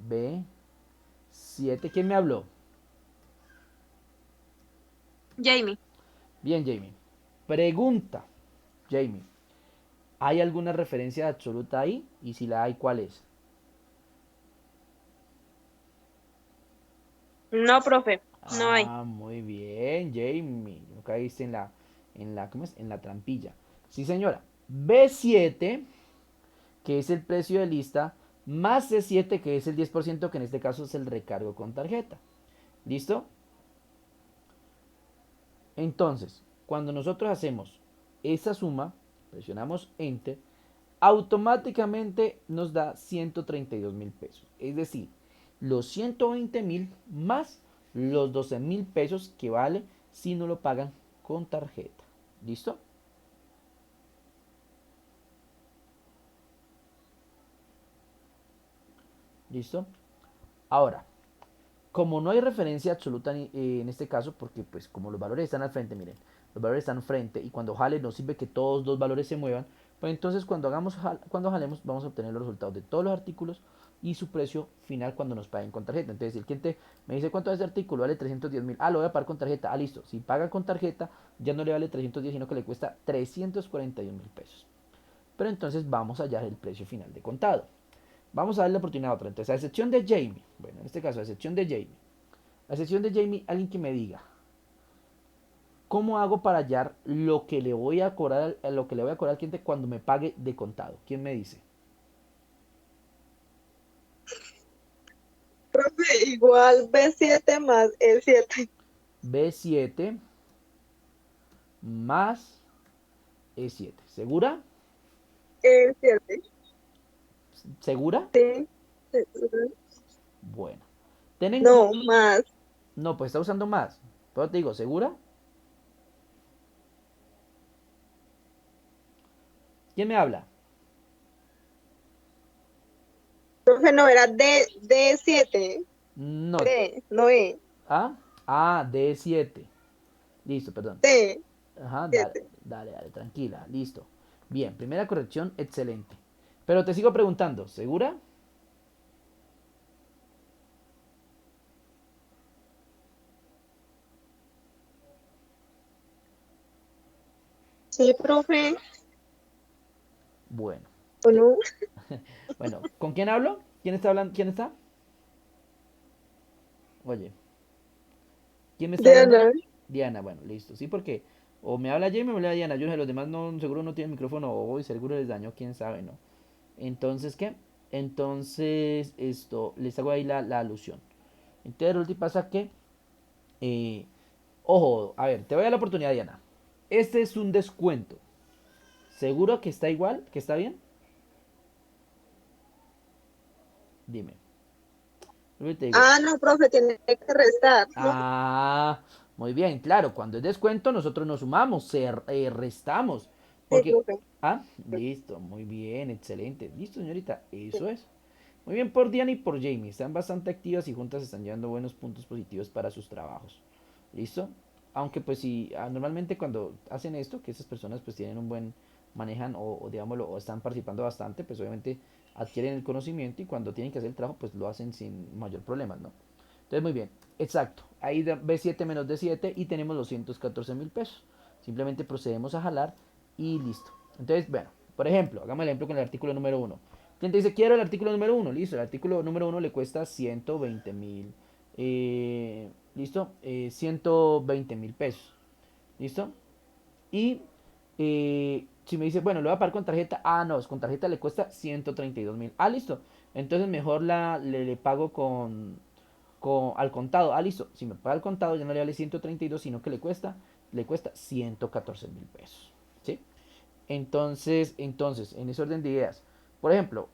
[SPEAKER 1] B7, ¿quién me habló?
[SPEAKER 3] Jamie.
[SPEAKER 1] Bien, Jamie. Pregunta, Jamie. ¿Hay alguna referencia absoluta ahí? Y si la hay, ¿cuál es?
[SPEAKER 3] No, profe, no hay.
[SPEAKER 1] Ah, muy bien, Jamie. No caíste ¿cómo es? En la trampilla. Sí, señora. B7, que es el precio de lista, más C7, que es el 10%, que en este caso es el recargo con tarjeta. ¿Listo? Entonces, cuando nosotros hacemos esa suma, presionamos Enter, automáticamente nos da 132.000 pesos. Es decir, los 120.000 más los 12.000 pesos que vale si no lo pagan con tarjeta. ¿Listo? ¿Listo? Ahora, como no hay referencia absoluta en este caso, porque pues como los valores están al frente, miren, los valores están al frente y cuando jale nos sirve que todos los valores se muevan, pues entonces cuando jalemos vamos a obtener los resultados de todos los artículos y su precio final cuando nos paguen con tarjeta. Entonces si el cliente me dice cuánto es este artículo, vale 310.000, lo voy a pagar con tarjeta, listo, si paga con tarjeta ya no le vale 310, sino que le cuesta 341.000 pesos. Pero entonces vamos a hallar el precio final de contado. Vamos a darle la oportunidad a otra. Entonces, a excepción de Jamie, bueno, en este caso, a excepción de Jamie, alguien que me diga, ¿cómo hago para hallar lo que le voy a cobrar, lo que le voy a cobrar al cliente cuando me pague de contado? ¿Quién me dice?
[SPEAKER 2] Profe, igual B7 más E7.
[SPEAKER 1] B7 más E7. ¿Segura?
[SPEAKER 2] E7.
[SPEAKER 1] ¿Segura?
[SPEAKER 2] Sí.
[SPEAKER 1] Bueno. Ten en
[SPEAKER 2] No,
[SPEAKER 1] cuenta.
[SPEAKER 2] más.
[SPEAKER 1] No, pues está usando más. Pero te digo, ¿segura? ¿Quién me habla?
[SPEAKER 2] Profe, no era D7.
[SPEAKER 1] No.
[SPEAKER 2] D, no E.
[SPEAKER 1] ¿Ah? Ah, D7. Listo, perdón.
[SPEAKER 2] D,
[SPEAKER 1] Ajá, dale,
[SPEAKER 2] 7.
[SPEAKER 1] dale, dale, tranquila, listo. Bien, primera corrección, excelente. Pero te sigo preguntando, ¿segura?
[SPEAKER 2] Sí, profe.
[SPEAKER 1] Bueno,
[SPEAKER 2] ¿O no?
[SPEAKER 1] bueno, ¿con quién hablo? ¿Quién está hablando? ¿Quién está? Oye, ¿quién me está hablando?
[SPEAKER 2] Diana.
[SPEAKER 1] Diana, bueno, listo. Sí, porque o me habla Jamie o me habla Diana. Yo no sé, los demás no, seguro no tienen micrófono o hoy seguro les dañó, quién sabe, ¿no? Entonces, ¿qué? Entonces, esto, les hago ahí la alusión. Entonces, resulta y pasa que, eh, ojo, a ver, te voy a dar la oportunidad, Diana. Este es un descuento. ¿Seguro que está igual? ¿Que está bien? Dime. Yo te digo.
[SPEAKER 2] Ah, no, profe, tiene que restar. No,
[SPEAKER 1] Ah, muy bien, claro. Cuando es descuento, nosotros nos sumamos, restamos.
[SPEAKER 2] sí,
[SPEAKER 1] Porque.
[SPEAKER 2] profe.
[SPEAKER 1] Ah, listo, muy bien, excelente. Listo, señorita, eso es. Muy bien por Diana y por Jamie. Están bastante activas y juntas están llevando buenos puntos positivos para sus trabajos. ¿Listo? Aunque pues si normalmente cuando hacen esto, que esas personas pues tienen un buen, manejan o digámoslo, o están participando bastante, pues obviamente adquieren el conocimiento y cuando tienen que hacer el trabajo pues lo hacen sin mayor problema, ¿no? Entonces muy bien, exacto. Ahí B7 menos D7 y tenemos 214.000 pesos. Simplemente procedemos a jalar y listo. Entonces, bueno, por ejemplo, hagamos el ejemplo con el artículo número uno. Quien te dice, quiero el artículo número uno, listo, el artículo número uno le cuesta 120.000. ¿Listo? 120.000 pesos. ¿Listo? Y si me dice, bueno, lo voy a pagar con tarjeta, no, con tarjeta le cuesta 132.000. Listo. Entonces mejor le pago al contado. Listo. Si me paga al contado ya no le vale 132, sino que le cuesta 114.000 pesos. ¿Sí? Entonces, en ese orden de ideas, por ejemplo,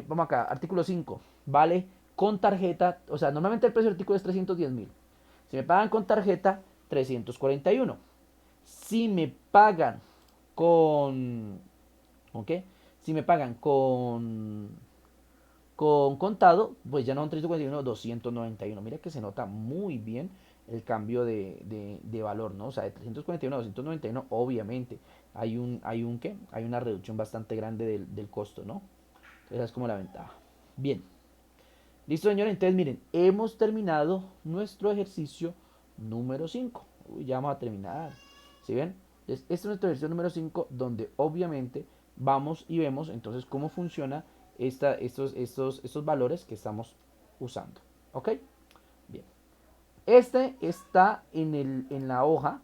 [SPEAKER 1] vamos acá, artículo 5, vale con tarjeta, o sea, normalmente el precio del artículo es 310.000. Si me pagan con tarjeta, 341. Si me pagan con, ¿con qué? Si me pagan con contado, pues ya no son 341, 291. Mira que se nota muy bien el cambio de valor, ¿no? O sea, de 341 a 291, obviamente, ¿qué? Hay una reducción bastante grande del costo, ¿no? Esa es como la ventaja. Bien. Listo, señores. Entonces, miren, hemos terminado nuestro ejercicio número 5. Uy, ya vamos a terminar. ¿Sí ven? Entonces, este es nuestro ejercicio número 5, donde obviamente vamos y vemos entonces cómo funciona estos valores que estamos usando. ¿Ok? Bien. Este está en la hoja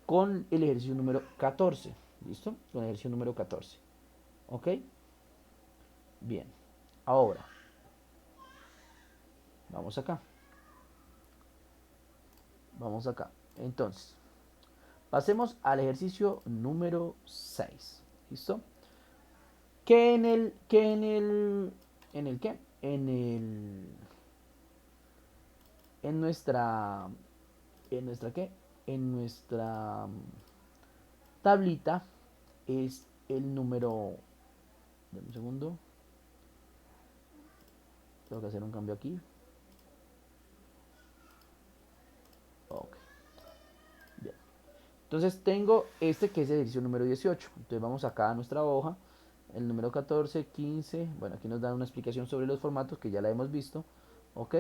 [SPEAKER 1] con el ejercicio número 14. ¿Listo? Con el ejercicio número 14. ¿Ok? Bien. Ahora, vamos acá. Vamos acá. Entonces, pasemos al ejercicio número 6. ¿Listo? Que en el, que en el, ¿en el qué? En nuestra, ¿en nuestra qué? En nuestra tablita es el número, dame un segundo, tengo que hacer un cambio aquí. Ok, bien. Entonces tengo este que es el ejercicio número 18. Entonces vamos acá a nuestra hoja, el número 14, 15. Bueno, aquí nos dan una explicación sobre los formatos que ya la hemos visto. Ok.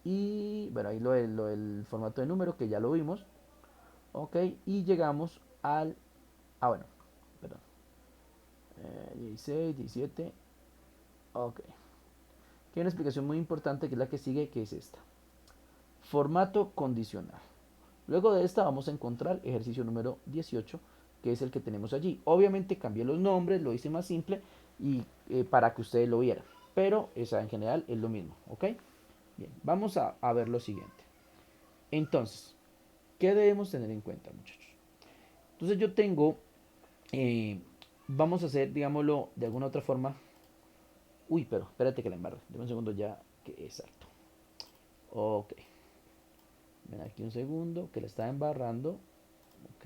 [SPEAKER 1] Y bueno, ahí lo del formato de número que ya lo vimos. Ok. Y llegamos al... Ah, bueno, perdón. 16, 17. Ok. Aquí hay una explicación muy importante que es la que sigue, que es esta. Formato condicional. Luego de esta vamos a encontrar ejercicio número 18, que es el que tenemos allí. Obviamente cambié los nombres, lo hice más simple y para que ustedes lo vieran. Pero esa en general es lo mismo, ¿ok? Bien, vamos a ver lo siguiente. Entonces, ¿qué debemos tener en cuenta, muchachos? Entonces yo tengo, eh, vamos a hacer, digámoslo, de alguna otra forma. Uy, pero espérate que la embarre. Deme un segundo ya, que exacto. Ok. Ven aquí un segundo, que la está embarrando. Ok.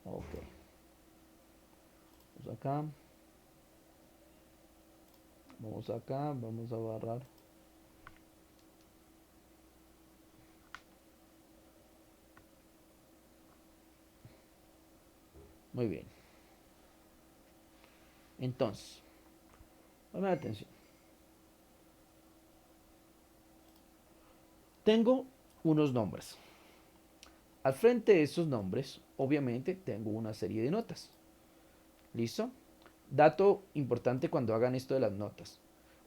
[SPEAKER 1] Ok. Vamos acá. Vamos acá, vamos a barrar. Muy bien. Entonces, ponme atención. Tengo unos nombres. Al frente de esos nombres, obviamente, tengo una serie de notas. ¿Listo? Dato importante cuando hagan esto de las notas.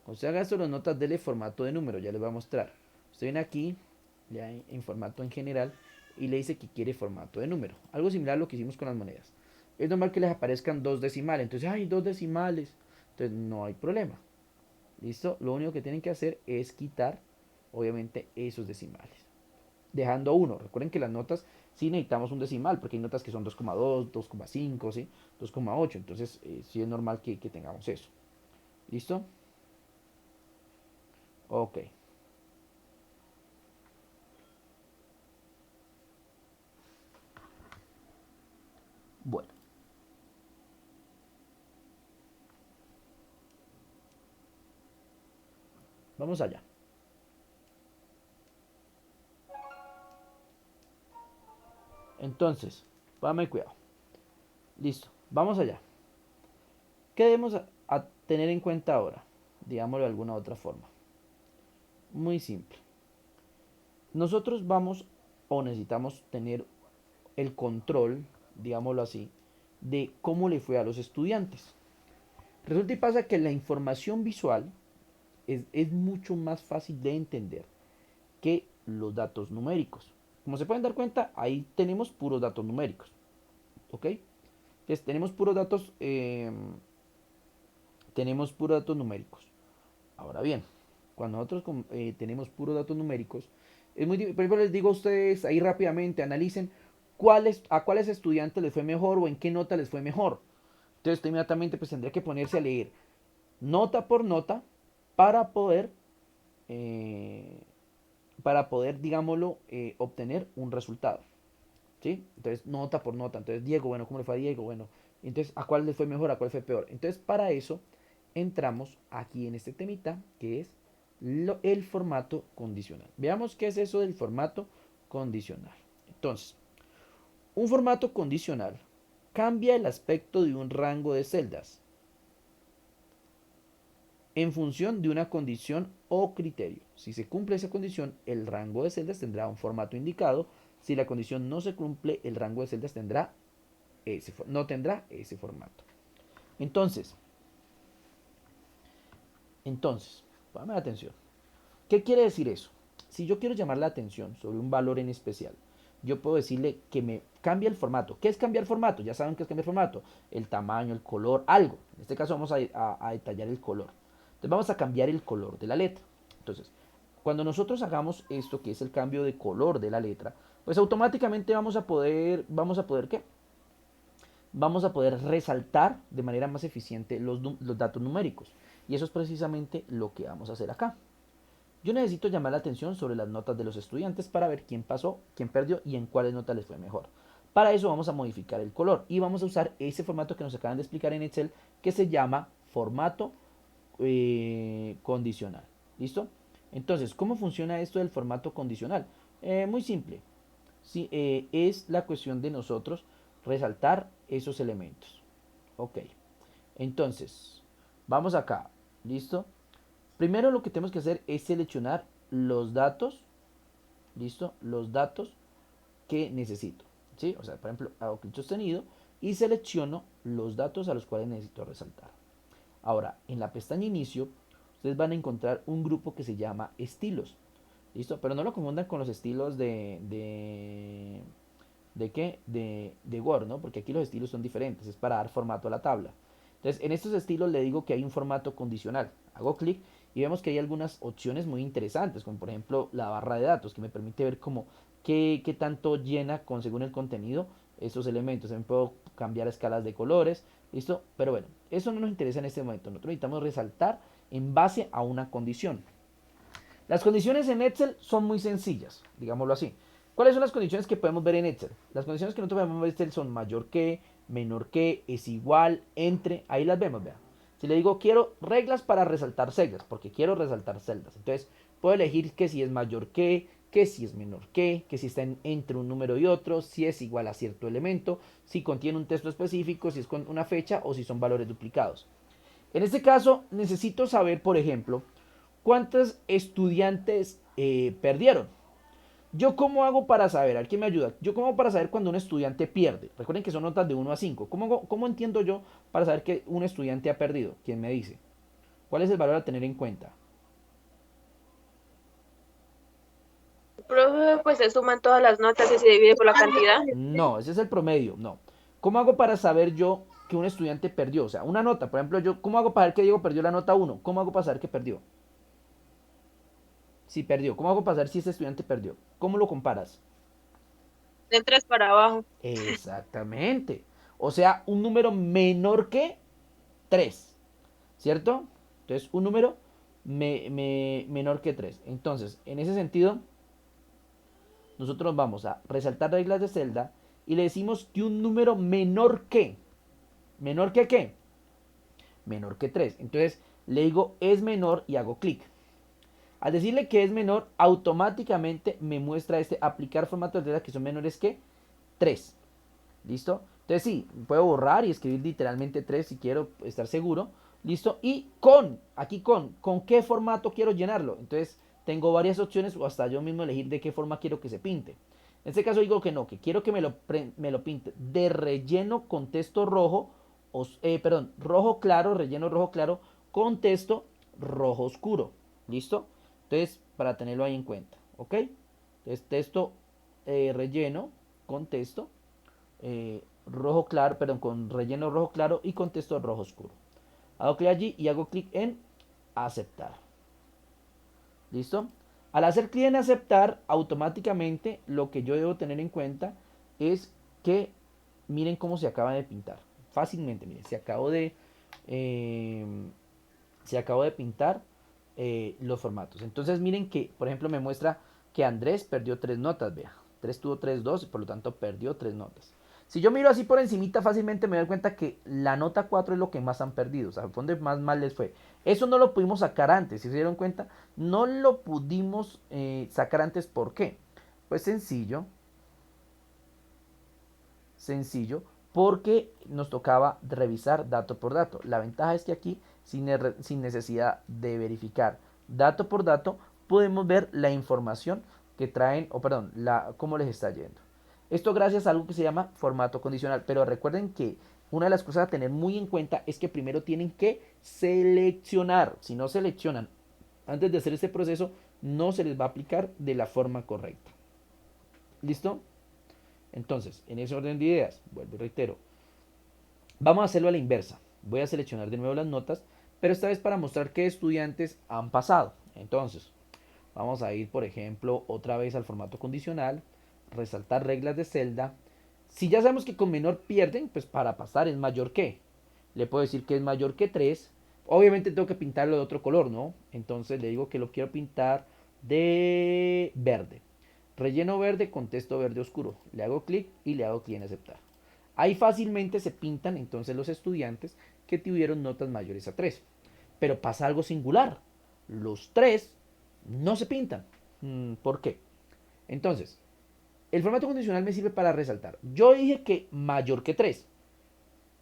[SPEAKER 1] Cuando se haga esto de las notas, dele formato de número. Ya les voy a mostrar. Usted viene aquí, ya en formato en general, y le dice que quiere formato de número. Algo similar a lo que hicimos con las monedas. Es normal que les aparezcan dos decimales. Entonces, hay dos decimales. Entonces, no hay problema. ¿Listo? Lo único que tienen que hacer es quitar, obviamente, esos decimales. Dejando uno. Recuerden que las notas sí necesitamos un decimal, porque hay notas que son 2,2, 2,5, ¿sí? 2,8. Entonces, sí es normal que tengamos eso. ¿Listo? Ok. Bueno, vamos allá. Entonces, póngame cuidado. Listo, vamos allá. ¿Qué debemos a tener en cuenta ahora? Digámoslo de alguna otra forma. Muy simple. Nosotros vamos o necesitamos tener el control, digámoslo así, de cómo le fue a los estudiantes. Resulta y pasa que la información visual es mucho más fácil de entender que los datos numéricos. Como se pueden dar cuenta, ahí tenemos puros datos numéricos. ¿Ok? Entonces tenemos puros datos numéricos. Ahora bien, cuando nosotros tenemos puros datos numéricos, es muy por ejemplo, les digo a ustedes ahí rápidamente, analicen a cuáles estudiantes les fue mejor o en qué nota les fue mejor. Entonces, inmediatamente pues tendría que ponerse a leer nota por nota para poder, eh, digámoslo, obtener un resultado. ¿Sí? Entonces, nota por nota. Entonces, Diego, bueno, ¿cómo le fue a Diego? Bueno, entonces, ¿a cuál le fue mejor? ¿A cuál fue peor? Entonces, para eso, entramos aquí en este temita, que es el formato condicional. Veamos qué es eso del formato condicional. Entonces, un formato condicional cambia el aspecto de un rango de celdas en función de una condición o criterio. Si se cumple esa condición, el rango de celdas tendrá un formato indicado. Si la condición no se cumple, el rango de celdas no tendrá ese formato. Entonces, ponme atención. ¿Qué quiere decir eso? si yo quiero llamar la atención sobre un valor en especial, yo puedo decirle que me cambie el formato. ¿Qué es cambiar formato? Ya saben qué es cambiar formato. El tamaño, el color, algo. En este caso vamos a detallar el color. Entonces vamos a cambiar el color de la letra. Entonces, cuando nosotros hagamos esto, que es el cambio de color de la letra, pues automáticamente ¿qué? Vamos a poder resaltar de manera más eficiente los datos numéricos. Y eso es precisamente lo que vamos a hacer acá. Yo necesito llamar la atención sobre las notas de los estudiantes para ver quién pasó, quién perdió y en cuáles notas les fue mejor. Para eso vamos a modificar el color y vamos a usar ese formato que nos acaban de explicar en Excel, que se llama formato condicional. ¿Listo? Entonces, ¿cómo funciona esto del formato condicional? Muy simple. Sí, es la cuestión de nosotros resaltar esos elementos. Ok. Entonces, vamos acá. ¿Listo? Primero lo que tenemos que hacer es seleccionar los datos. ¿Listo? Los datos que necesito. ¿Sí? O sea, por ejemplo, hago clic sostenido y selecciono los datos a los cuales necesito resaltar. Ahora, en la pestaña inicio, ustedes van a encontrar un grupo que se llama estilos. ¿Listo? Pero no lo confundan con los estilos ¿de qué? De Word, ¿no? Porque aquí los estilos son diferentes, es para dar formato a la tabla. Entonces, en estos estilos le digo que hay un formato condicional. Hago clic y vemos que hay algunas opciones muy interesantes, como por ejemplo la barra de datos, que me permite ver cómo qué tanto llena según el contenido esos elementos. También puedo cambiar escalas de colores, ¿listo? Pero bueno, eso no nos interesa en este momento. Nosotros necesitamos resaltar en base a una condición. Las condiciones en Excel son muy sencillas, digámoslo así. ¿Cuáles son las condiciones que podemos ver en Excel? Las condiciones que nosotros podemos ver en Excel son mayor que, menor que, es igual, entre, ahí las vemos, vean. Si le digo quiero reglas para resaltar celdas, porque quiero resaltar celdas, entonces puedo elegir que si es mayor que si es menor que si está entre un número y otro, si es igual a cierto elemento, si contiene un texto específico, si es con una fecha o si son valores duplicados. En este caso necesito saber, por ejemplo, cuántos estudiantes perdieron. ¿Yo cómo hago para saber? ¿Alguien me ayuda? ¿Yo cómo hago para saber cuando un estudiante pierde? Recuerden que son notas de 1 a 5. ¿Cómo entiendo yo para saber que un estudiante ha perdido? ¿Quién me dice? ¿Cuál es el valor a tener en cuenta?
[SPEAKER 3] Profe, pues se suman todas las notas y se divide por la cantidad.
[SPEAKER 1] No, ese es el promedio, no. ¿Cómo hago para saber yo que un estudiante perdió? O sea, una nota, por ejemplo, ¿cómo hago para saber que Diego perdió la nota 1? ¿Cómo hago para saber que perdió? Si perdió, ¿cómo hago para saber si ese estudiante perdió? ¿Cómo lo comparas?
[SPEAKER 3] De 3 para abajo.
[SPEAKER 1] Exactamente. O sea, un número menor que 3, ¿cierto? Entonces, un número menor que 3. Entonces, en ese sentido, nosotros vamos a resaltar reglas de celda y le decimos que un número ¿menor que qué? Menor que 3. Entonces, le digo es menor y hago clic. Al decirle que es menor, automáticamente me muestra aplicar formatos de celda que son menores que 3. ¿Listo? Entonces sí, puedo borrar y escribir literalmente 3 si quiero estar seguro. ¿Listo? Y ¿con qué formato quiero llenarlo? Entonces tengo varias opciones o hasta yo mismo elegir de qué forma quiero que se pinte. En este caso digo que no, que quiero que me lo pinte de relleno con texto rojo, rojo claro, relleno rojo claro, con texto rojo oscuro. ¿Listo? Entonces, para tenerlo ahí en cuenta, ¿ok? Entonces, texto relleno con texto rojo claro, perdón, con relleno rojo claro y con texto rojo oscuro. Hago clic allí y hago clic en aceptar. ¿Listo? Al hacer clic en aceptar, automáticamente lo que yo debo tener en cuenta es que miren cómo se acaba de pintar. Fácilmente, miren, se acabó de pintar los formatos. Entonces miren que, por ejemplo, me muestra que Andrés perdió 3 notas, vea. 3 tuvo 3, 2, por lo tanto perdió 3 notas. Si yo miro así por encimita, fácilmente me doy cuenta que la nota 4 es lo que más han perdido, o sea, fue donde más mal les fue. Eso no lo pudimos sacar antes, si se dieron cuenta, no lo pudimos sacar antes, ¿por qué? Pues sencillo, porque nos tocaba revisar dato por dato. La ventaja es que aquí, sin necesidad de verificar dato por dato, podemos ver la información que traen, cómo les está yendo. Esto gracias a algo que se llama formato condicional, pero recuerden que una de las cosas a tener muy en cuenta es que primero tienen que seleccionar. Si no seleccionan antes de hacer este proceso, no se les va a aplicar de la forma correcta. ¿Listo? Entonces, en ese orden de ideas, vuelvo y reitero, vamos a hacerlo a la inversa. Voy a seleccionar de nuevo las notas, pero esta vez para mostrar qué estudiantes han pasado. Entonces, vamos a ir, por ejemplo, otra vez al formato condicional, resaltar reglas de celda. Si ya sabemos que con menor pierden, pues para pasar es mayor que. Le puedo decir que es mayor que 3. Obviamente tengo que pintarlo de otro color, ¿no? Entonces le digo que lo quiero pintar de verde. Relleno verde con texto verde oscuro. Le hago clic y le hago clic en aceptar. Ahí fácilmente se pintan entonces los estudiantes que tuvieron notas mayores a 3. Pero pasa algo singular. Los 3 no se pintan. ¿Por qué? Entonces, el formato condicional me sirve para resaltar. Yo dije que mayor que 3.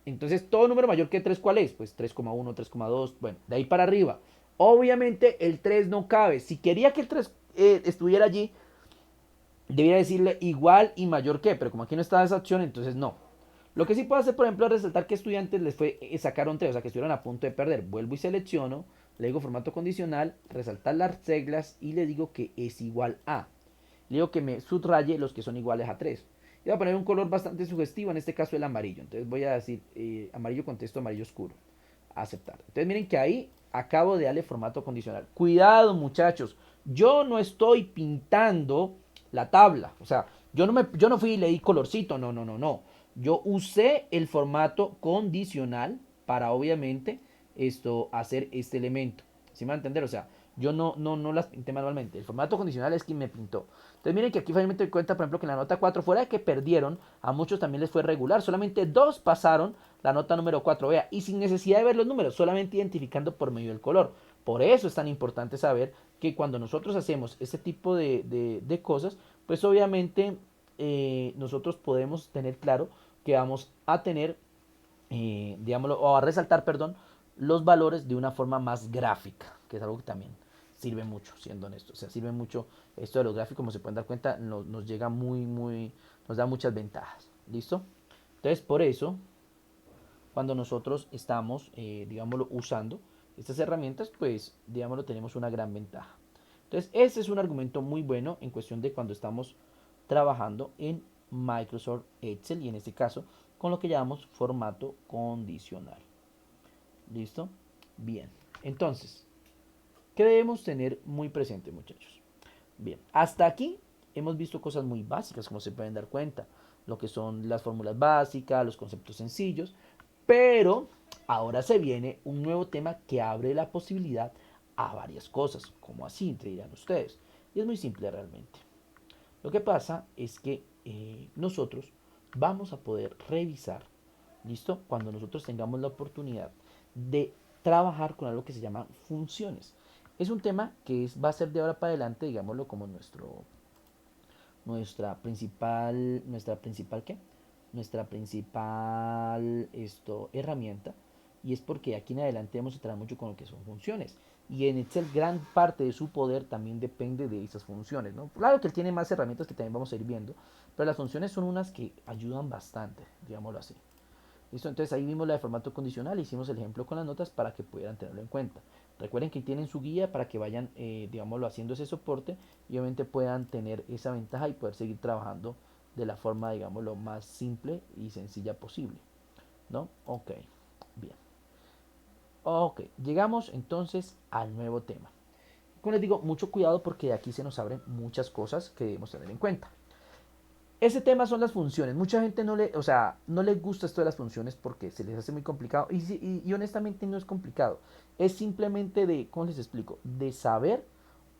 [SPEAKER 1] Entonces, todo número mayor que 3, ¿cuál es? Pues 3,1, 3,2, bueno, de ahí para arriba. Obviamente el 3 no cabe. Si quería que el 3 estuviera allí, debería decirle igual y mayor que, pero como aquí no está esa opción, entonces no. Lo que sí puedo hacer, por ejemplo, es resaltar que estudiantes les sacaron 3, o sea, que estuvieron a punto de perder. Vuelvo y selecciono, le digo formato condicional, resaltar las reglas y le digo que es igual a. Le digo que me subraye los que son iguales a 3. Y voy a poner un color bastante sugestivo, en este caso el amarillo. Entonces voy a decir amarillo con texto amarillo oscuro. Aceptar. Entonces miren que ahí acabo de darle formato condicional. Cuidado muchachos, yo no estoy pintando la tabla. O sea, yo no fui y le di colorcito, no, no, no, no. Yo usé el formato condicional para obviamente hacer este elemento. ¿Sí me va a entender? O sea, yo no las pinté manualmente. El formato condicional es quien me pintó. Entonces miren que aquí finalmente me cuenta, por ejemplo, que en la nota 4, fuera de que perdieron, a muchos también les fue regular. Solamente 2 pasaron la nota número 4, vea, y sin necesidad de ver los números, solamente identificando por medio del color. Por eso es tan importante saber que cuando nosotros hacemos este tipo de cosas, pues obviamente nosotros podemos tener claro que vamos a tener, digámoslo, o a resaltar, perdón, los valores de una forma más gráfica, que es algo que también sirve mucho, siendo honesto. O sea, sirve mucho esto de los gráficos, como se pueden dar cuenta, nos llega nos da muchas ventajas. ¿Listo? Entonces, por eso, cuando nosotros estamos, digámoslo, usando estas herramientas, pues, digámoslo, tenemos una gran ventaja. Entonces, ese es un argumento muy bueno en cuestión de cuando estamos trabajando en Microsoft Excel y en este caso con lo que llamamos formato condicional. ¿Listo? Bien. Entonces, ¿qué debemos tener muy presente, muchachos? Bien, hasta aquí hemos visto cosas muy básicas, como se pueden dar cuenta, lo que son las fórmulas básicas, los conceptos sencillos, pero ahora se viene un nuevo tema que abre la posibilidad a varias cosas, como así, te dirán ustedes. Y es muy simple realmente. Lo que pasa es que nosotros vamos a poder revisar, ¿listo? Cuando nosotros tengamos la oportunidad de trabajar con algo que se llama funciones. Es un tema que va a ser de ahora para adelante, digámoslo, como nuestra principal, ¿qué? Nuestra principal herramienta. Y es porque aquí en adelante vamos a trabajar mucho con lo que son funciones. Y en Excel gran parte de su poder también depende de esas funciones, ¿no? Claro que él tiene más herramientas que también vamos a ir viendo, pero las funciones son unas que ayudan bastante, digámoslo así. ¿Listo? Entonces ahí vimos la de formato condicional, hicimos el ejemplo con las notas para que pudieran tenerlo en cuenta. Recuerden que tienen su guía para que vayan, digámoslo, haciendo ese soporte y obviamente puedan tener esa ventaja y poder seguir trabajando de la forma, digámoslo, más simple y sencilla posible. ¿No? Ok, bien. Ok, llegamos entonces al nuevo tema. Como les digo, mucho cuidado porque de aquí se nos abren muchas cosas que debemos tener en cuenta. Ese tema son las funciones. Mucha gente o sea, no les gusta esto de las funciones porque se les hace muy complicado. Y honestamente no es complicado. Es simplemente de, ¿cómo les explico? De saber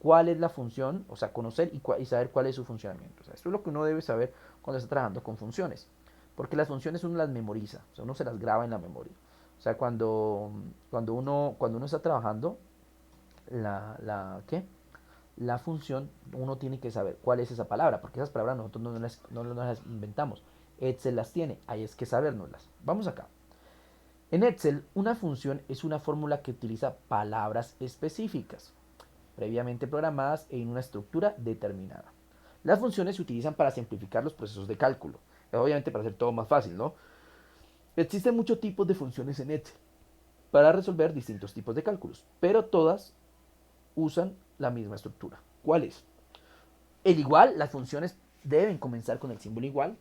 [SPEAKER 1] cuál es la función, o sea, conocer y saber cuál es su funcionamiento. O sea, esto es lo que uno debe saber cuando está trabajando con funciones. Porque las funciones uno las memoriza, o sea, uno se las graba en la memoria. O sea, cuando uno está trabajando, ¿qué? La función, uno tiene que saber cuál es esa palabra, porque esas palabras nosotros no las inventamos. Excel las tiene, ahí es que sabérnoslas. Vamos acá. En Excel, una función es una fórmula que utiliza palabras específicas, previamente programadas en una estructura determinada. Las funciones se utilizan para simplificar los procesos de cálculo, obviamente para hacer todo más fácil, ¿no? Existen muchos tipos de funciones en Excel para resolver distintos tipos de cálculos, pero todas usan la misma estructura. ¿Cuál es? El igual, las funciones deben comenzar con el símbolo igual,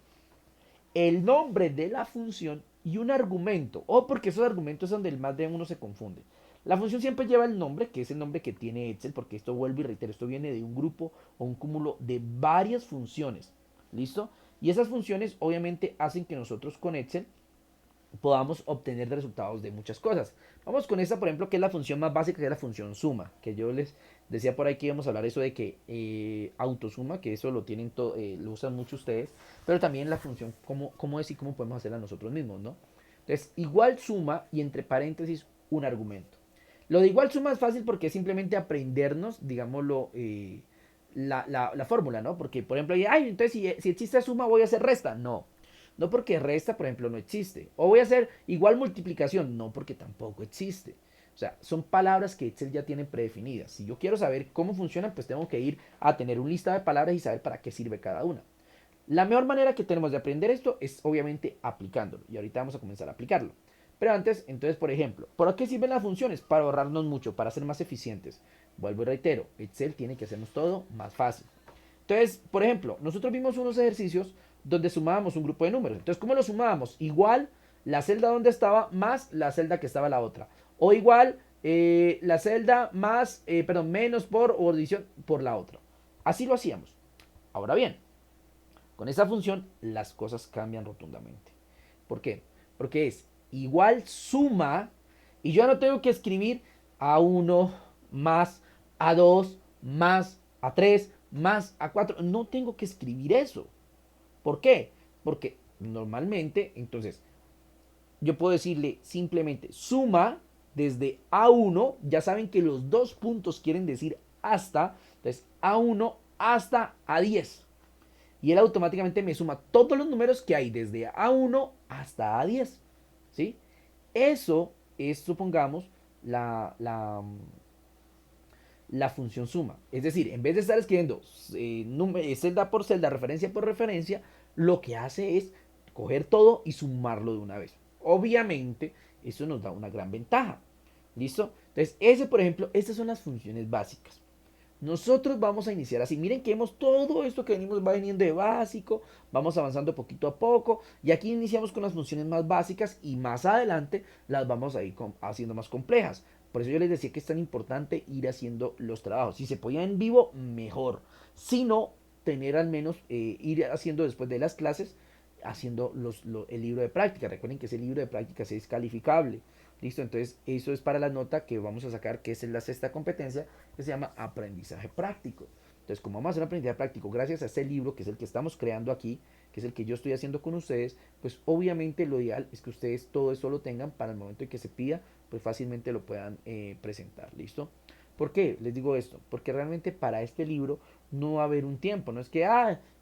[SPEAKER 1] el nombre de la función y un argumento, o porque esos argumentos son donde más de uno se confunde. La función siempre lleva el nombre, que es el nombre que tiene Excel, porque esto vuelvo y reitero, esto viene de un grupo o un cúmulo de varias funciones. ¿Listo? Y esas funciones obviamente hacen que nosotros con Excel podamos obtener resultados de muchas cosas. Vamos con esta, por ejemplo, que es la función más básica, que es la función suma, que yo les decía por ahí que íbamos a hablar eso de que autosuma, que eso lo tienen lo usan mucho ustedes, pero también la función, cómo es y cómo podemos hacerla nosotros mismos, ¿no? Entonces, igual suma y entre paréntesis un argumento. Lo de igual suma es fácil porque es simplemente aprendernos, digámoslo, la fórmula, ¿no? Porque, por ejemplo, ay, entonces si existe suma voy a hacer resta. No, no porque resta, por ejemplo, no existe. O voy a hacer igual multiplicación. No porque tampoco existe. O sea, son palabras que Excel ya tiene predefinidas. Si yo quiero saber cómo funcionan, pues tengo que ir a tener un listado de palabras y saber para qué sirve cada una. La mejor manera que tenemos de aprender esto es obviamente aplicándolo. Y ahorita vamos a comenzar a aplicarlo. Pero antes, entonces, por ejemplo, ¿para qué sirven las funciones? Para ahorrarnos mucho, para ser más eficientes. Vuelvo y reitero, Excel tiene que hacernos todo más fácil. Entonces, por ejemplo, nosotros vimos unos ejercicios donde sumábamos un grupo de números. Entonces, ¿cómo lo sumábamos? Igual la celda donde estaba más la celda que estaba la otra. O igual la celda más, perdón, menos por o división por la otra. Así lo hacíamos. Ahora bien, con esta función las cosas cambian rotundamente. ¿Por qué? Porque es igual suma y yo no tengo que escribir a1 más a2 más a3 más a4. No tengo que escribir eso. ¿Por qué? Porque normalmente, entonces, yo puedo decirle simplemente suma desde A1. Ya saben que los dos puntos quieren decir hasta. Entonces, A1 hasta A10. Y él automáticamente me suma todos los números que hay desde A1 hasta A10. ¿Sí? Eso es, supongamos, la función suma. Es decir, en vez de estar escribiendo celda por celda, referencia por referencia, lo que hace es coger todo y sumarlo de una vez. Obviamente, eso nos da una gran ventaja. ¿Listo? Entonces, por ejemplo, estas son las funciones básicas. Nosotros vamos a iniciar así. Miren que hemos todo esto que venimos va viniendo de básico, vamos avanzando poquito a poco y aquí iniciamos con las funciones más básicas y más adelante las vamos a ir haciendo más complejas. Por eso yo les decía que es tan importante ir haciendo los trabajos. Si se podía en vivo, mejor. Si no, tener al menos ir haciendo después de las clases, haciendo el libro de práctica. Recuerden que ese libro de práctica es calificable. Listo, entonces eso es para la nota que vamos a sacar, que es la sexta competencia, que se llama aprendizaje práctico. Entonces, como vamos a hacer un aprendizaje práctico gracias a este libro, que es el que estamos creando aquí, que es el que yo estoy haciendo con ustedes, pues obviamente lo ideal es que ustedes todo eso lo tengan para el momento en que se pida, pues fácilmente lo puedan presentar. ¿Listo? ¿Por qué les digo esto? Porque realmente para este libro no va a haber un tiempo, no es que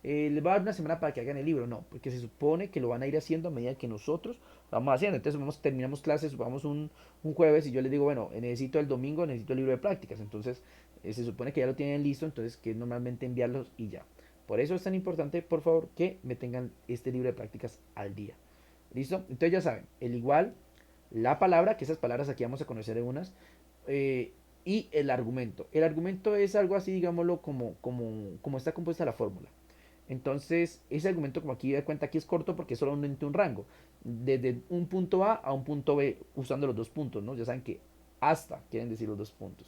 [SPEAKER 1] les va a dar una semana para que hagan el libro, no, porque se supone que lo van a ir haciendo a medida que nosotros lo vamos haciendo. Entonces terminamos clases, vamos un jueves y yo les digo, bueno, necesito el domingo, necesito el libro de prácticas, entonces se supone que ya lo tienen listo, entonces que es normalmente enviarlos y ya. Por eso es tan importante, por favor, que me tengan este libro de prácticas al día. ¿Listo? Entonces ya saben, el igual, la palabra, que esas palabras aquí vamos a conocer en unas, eh, y el argumento. El argumento es algo así, digámoslo, como está compuesta la fórmula. Entonces, ese argumento, como aquí de cuenta, aquí es corto porque es solamente un rango. Desde un punto A un punto B, usando los dos puntos, ¿no? Ya saben que hasta quieren decir los dos puntos.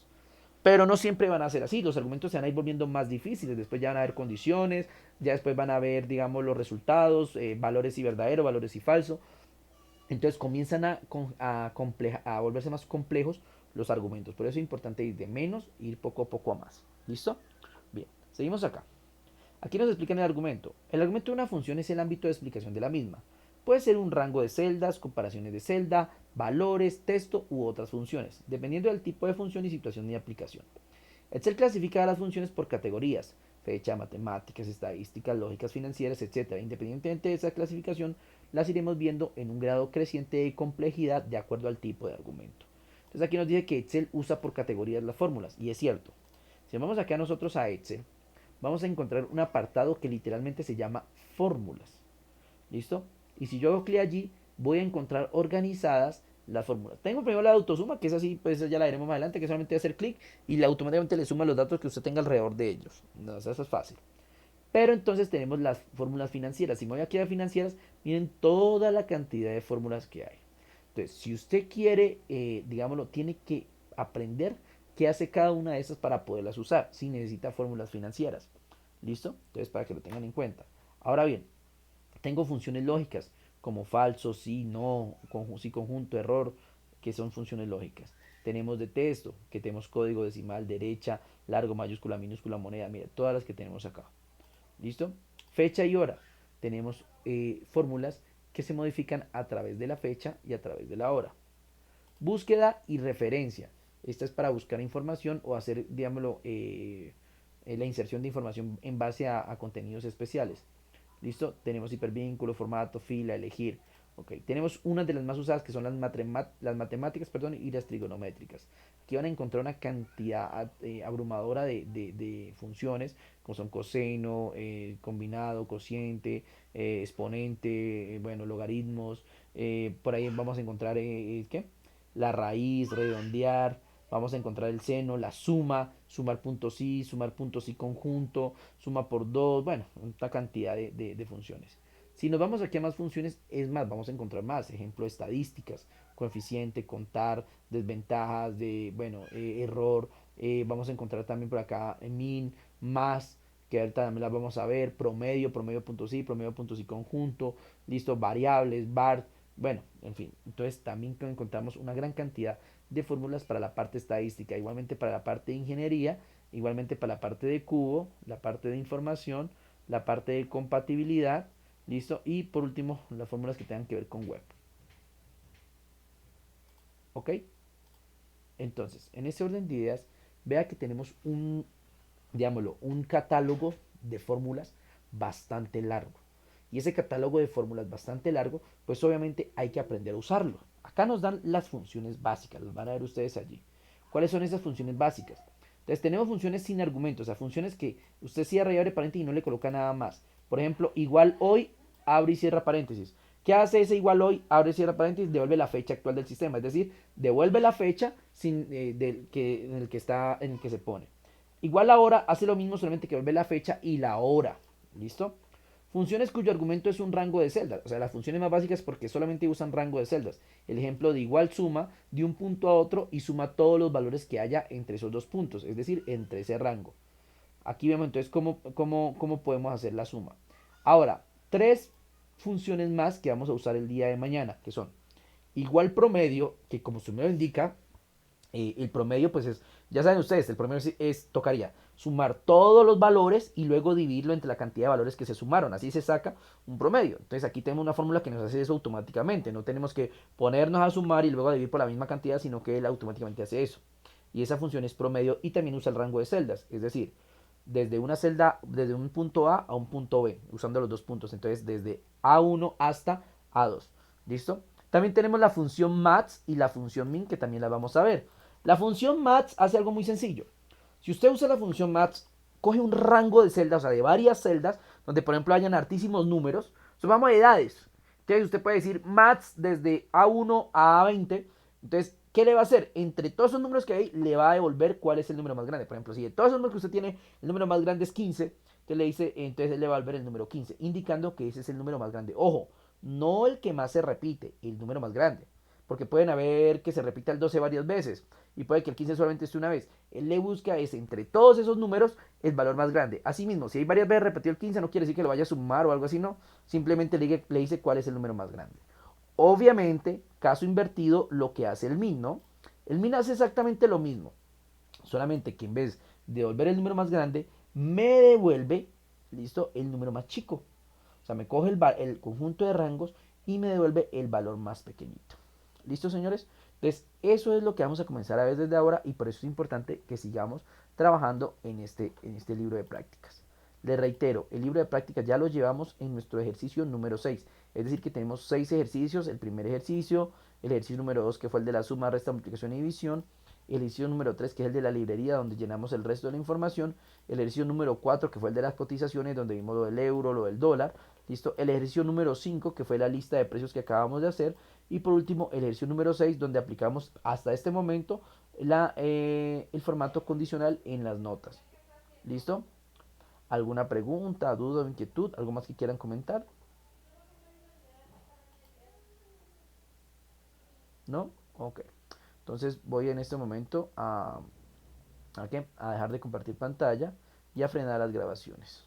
[SPEAKER 1] Pero no siempre van a ser así, los argumentos se van a ir volviendo más difíciles, después ya van a haber condiciones, ya después van a ver, digamos, los resultados, valores y verdadero, valores y falso. Entonces comienzan a volverse más complejos los argumentos. Por eso es importante ir de menos, ir poco a poco a más. ¿Listo? Bien, seguimos acá. Aquí nos explican el argumento. El argumento de una función es el ámbito de explicación de la misma. Puede ser un rango de celdas, comparaciones de celda, valores, texto u otras funciones, dependiendo del tipo de función y situación de aplicación. Excel clasifica las funciones por categorías, fecha, matemáticas, estadísticas, lógicas financieras, etc. Independientemente de esa clasificación, las iremos viendo en un grado creciente de complejidad de acuerdo al tipo de argumento. Entonces aquí nos dice que Excel usa por categorías las fórmulas, y es cierto. Si vamos acá nosotros a Excel, vamos a encontrar un apartado que literalmente se llama fórmulas. ¿Listo? Y si yo hago clic allí, voy a encontrar organizadas las fórmulas. Tengo primero la autosuma, que es así, pues ya la veremos más adelante, que solamente hacer clic y automáticamente le suma los datos que usted tenga alrededor de ellos. No, eso es fácil. Pero entonces tenemos las fórmulas financieras. Si me voy aquí a financieras, miren toda la cantidad de fórmulas que hay. Entonces, si usted quiere, digámoslo, tiene que aprender qué hace cada una de esas para poderlas usar. Si necesita fórmulas financieras. ¿Listo? Entonces, para que lo tengan en cuenta. Ahora bien, tengo funciones lógicas como falso, sí, no, sí, conjunto, error, que son funciones lógicas. Tenemos de texto, que tenemos código decimal, derecha, largo, mayúscula, minúscula, moneda, mira, todas las que tenemos acá. ¿Listo? Fecha y hora. Tenemos fórmulas que se modifican a través de la fecha y a través de la hora. Búsqueda y referencia. Esta es para buscar información o hacer, digámoslo, la inserción de información en base a contenidos especiales. ¿Listo? Tenemos hipervínculo, formato, fila, elegir. Ok, tenemos unas de las más usadas que son las matemáticas, perdón, y las trigonométricas. Aquí van a encontrar una cantidad abrumadora de funciones, como son coseno, combinado, cociente, exponente, bueno, logaritmos. Por ahí vamos a encontrar, ¿qué? La raíz, redondear, vamos a encontrar el seno, la suma, sumar puntos sí, sumar puntos sí conjunto, suma por 2, bueno, una cantidad de funciones. Si nos vamos aquí a más funciones, es más, vamos a encontrar más, ejemplo, estadísticas, coeficiente, contar, desventajas, bueno, error, vamos a encontrar también por acá min, más, que ahorita también las vamos a ver, promedio, promedio punto sí conjunto, listo, variables, var, bueno, en fin, entonces también encontramos una gran cantidad de fórmulas para la parte estadística, igualmente para la parte de ingeniería, igualmente para la parte de cubo, la parte de información, la parte de compatibilidad, listo, y por último las fórmulas que tengan que ver con web. ¿Ok? Entonces, en ese orden de ideas, vea que tenemos digámoslo, un catálogo de fórmulas bastante largo. Y ese catálogo de fórmulas bastante largo, pues obviamente hay que aprender a usarlo. Acá nos dan las funciones básicas, las van a ver ustedes allí. ¿Cuáles son esas funciones básicas? Entonces tenemos funciones sin argumentos, o sea, funciones que usted cierra y abre paréntesis y no le coloca nada más. Por ejemplo, igual hoy, abre y cierra paréntesis. ¿Qué hace ese igual hoy? Abre y cierra paréntesis, devuelve la fecha actual del sistema. Es decir, devuelve la fecha en el que se pone. Igual ahora hace lo mismo, solamente que vuelve la fecha y la hora. ¿Listo? Funciones cuyo argumento es un rango de celdas. O sea, las funciones más básicas porque solamente usan rango de celdas. El ejemplo de igual suma de un punto a otro y suma todos los valores que haya entre esos dos puntos. Es decir, entre ese rango. Aquí vemos entonces cómo podemos hacer la suma. Ahora, tres funciones más que vamos a usar el día de mañana, que son igual promedio, que como su nombre lo indica, el promedio pues es, ya saben ustedes, el promedio tocaría sumar todos los valores y luego dividirlo entre la cantidad de valores que se sumaron, así se saca un promedio. Entonces aquí tenemos una fórmula que nos hace eso automáticamente, no tenemos que ponernos a sumar y luego a dividir por la misma cantidad, sino que él automáticamente hace eso. Y esa función es promedio y también usa el rango de celdas, es decir, desde una celda, desde un punto A un punto B, usando los dos puntos, entonces desde A1 hasta A2, ¿listo? También tenemos la función max y la función min, que también la vamos a ver. La función max hace algo muy sencillo. Si usted usa la función max, coge un rango de celdas, o sea, de varias celdas, donde por ejemplo hayan hartísimos números, sumamos edades. Entonces usted puede decir max desde A1 a A20. Entonces, ¿qué le va a hacer? Entre todos esos números que hay, le va a devolver cuál es el número más grande. Por ejemplo, si de todos esos números que usted tiene, el número más grande es 15, entonces le dice, entonces él le va a devolver el número 15, indicando que ese es el número más grande. Ojo, no el que más se repite, el número más grande. Porque pueden haber que se repita el 12 varias veces y puede que el 15 solamente esté una vez. Él le busca es entre todos esos números el valor más grande. Asimismo, si hay varias veces repetido el 15, no quiere decir que lo vaya a sumar o algo así, no. Simplemente le dice cuál es el número más grande. Obviamente, caso invertido, lo que hace el min, ¿no? El min hace exactamente lo mismo. Solamente que en vez de devolver el número más grande, me devuelve, listo, el número más chico. O sea, me coge el conjunto de rangos y me devuelve el valor más pequeñito. ¿Listo, señores? Entonces, eso es lo que vamos a comenzar a ver desde ahora y por eso es importante que sigamos trabajando en este libro de prácticas. Les reitero, el libro de prácticas ya lo llevamos en nuestro ejercicio número 6. Es decir, que tenemos 6 ejercicios. El primer ejercicio, el ejercicio número 2, que fue el de la suma, resta, multiplicación y división. El ejercicio número 3, que es el de la librería, donde llenamos el resto de la información. El ejercicio número 4, que fue el de las cotizaciones, donde vimos lo del euro, lo del dólar. ¿Listo? El ejercicio número 5, que fue la lista de precios que acabamos de hacer. Y por último, el ejercicio número 6, donde aplicamos hasta este momento el formato condicional en las notas. ¿Listo? ¿Alguna pregunta, duda o inquietud? ¿Algo más que quieran comentar? ¿No? Ok. Entonces voy en este momento ¿a qué? A dejar de compartir pantalla y a frenar las grabaciones.